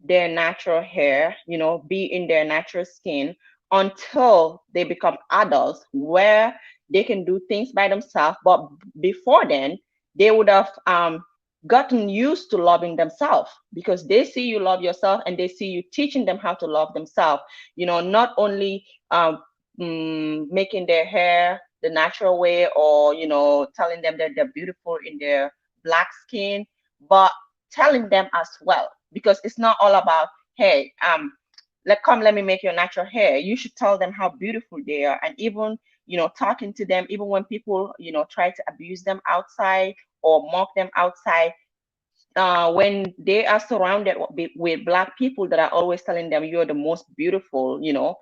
their natural hair, you know, be in their natural skin until they become adults, where they can do things by themselves. But before then, they would have gotten used to loving themselves, because they see you love yourself and they see you teaching them how to love themselves. You know, not only making their hair the natural way, or, you know, telling them that they're beautiful in their black skin, but telling them as well, because it's not all about, hey, let me make your natural hair. You should tell them how beautiful they are. And even, you know, talking to them, even when people, you know, try to abuse them outside or mock them outside, when they are surrounded with Black people that are always telling them you're the most beautiful, you know,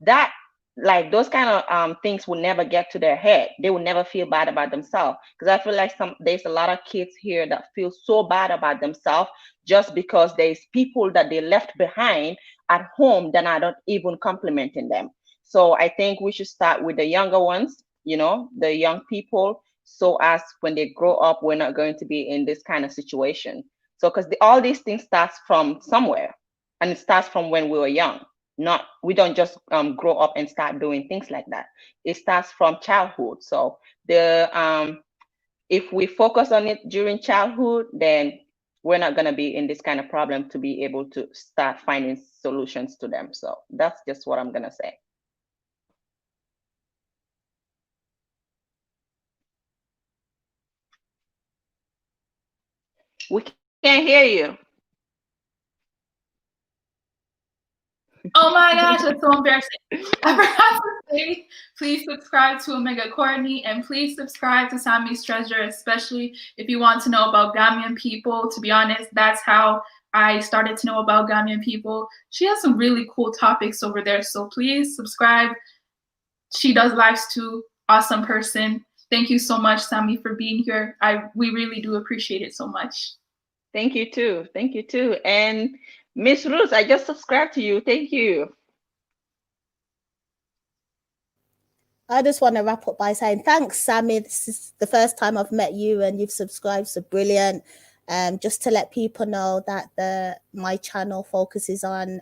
that, like, those kind of things will never get to their head. They will never feel bad about themselves, because I feel like there's a lot of kids here that feel so bad about themselves just because there's people that they left behind at home that are not even complimenting them. So I think we should start with the younger ones, you know, the young people, so as when they grow up, we're not going to be in this kind of situation. So because all these things starts from somewhere, and it starts from when we were young. We don't just grow up and start doing things like that. It starts from childhood. So if we focus on it during childhood, then we're not going to be in this kind of problem to be able to start finding solutions to them. So that's just what I'm going to say. We can't hear you. Oh my gosh, that's so embarrassing. I forgot to say, please subscribe to Omega Courtney, and please subscribe to Sammy's Treasure, especially if you want to know about Gambian people. To be honest, that's how I started to know about Gambian people. She has some really cool topics over there, so please subscribe. She does lives too. Awesome person. Thank you so much, Sammy, for being here. We really do appreciate it so much. Thank you too. Thank you too. And Miss Rootz, I just subscribed to you. Thank you. I just want to wrap up by saying thanks, Sammy. This is the first time I've met you and you've subscribed, so brilliant. Just to let people know that my channel focuses on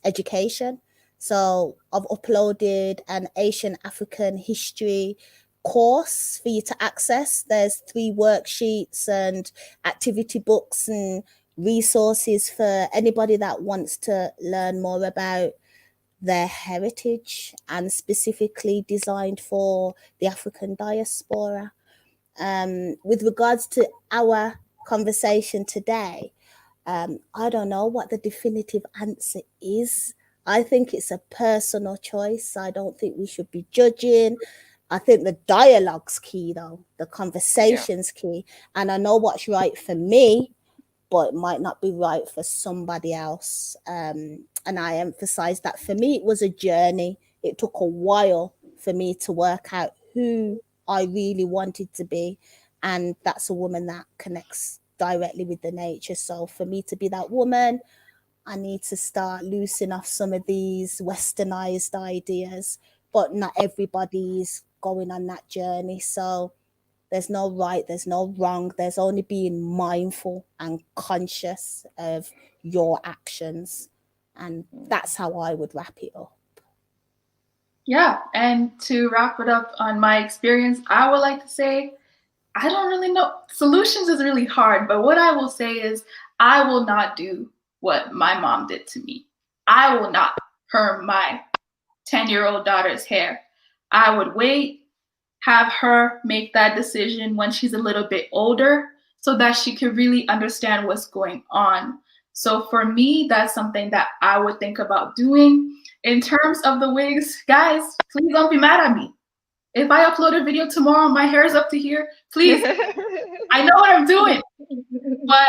education. So I've uploaded an Asian African history course for you to access. There's 3 worksheets and activity books and resources for anybody that wants to learn more about their heritage, and specifically designed for the African diaspora. With regards to our conversation today, I don't know what the definitive answer is. I think it's a personal choice. I don't think we should be judging. I think the dialogue's key, though. The conversation's key. And I know what's right for me, but it might not be right for somebody else. And I emphasize that for me, it was a journey. It took a while for me to work out who I really wanted to be. And that's a woman that connects directly with the nature. So for me to be that woman, I need to start loosening off some of these westernized ideas, but not everybody's going on that journey. So there's no right, there's no wrong. There's only being mindful and conscious of your actions. And that's how I would wrap it up. Yeah, and to wrap it up on my experience, I would like to say, I don't really know. Solutions is really hard, but what I will say is I will not do what my mom did to me. I will not perm my 10-year-old daughter's hair. I would wait, have her make that decision when she's a little bit older so that she can really understand what's going on. So for me, that's something that I would think about doing. In terms of the wigs, guys, please don't be mad at me. If I upload a video tomorrow, my hair's up to here, please. I know what I'm doing, but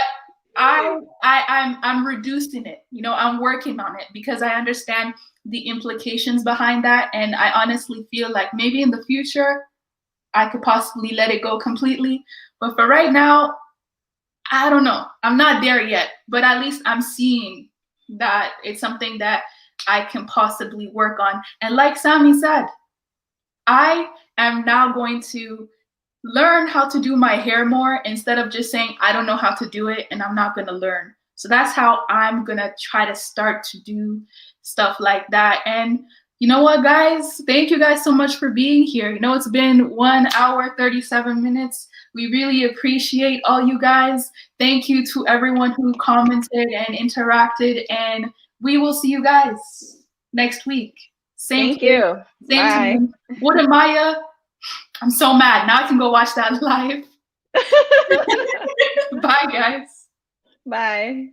I'm reducing it. You know, I'm working on it because I understand the implications behind that. And I honestly feel like maybe in the future, I could possibly let it go completely. But for right now, I don't know. I'm not there yet, but at least I'm seeing that it's something that I can possibly work on. And like Sammy said, I am now going to learn how to do my hair more instead of just saying, I don't know how to do it and I'm not going to learn. So that's how I'm going to try to start to do stuff like that. And you know what, guys? Thank you guys so much for being here. You know, it's been 1 hour, 37 minutes. We really appreciate all you guys. Thank you to everyone who commented and interacted. And we will see you guys next week. Thank you. Same Bye. time. What am I? I'm so mad. Now I can go watch that live. Bye, guys. Bye.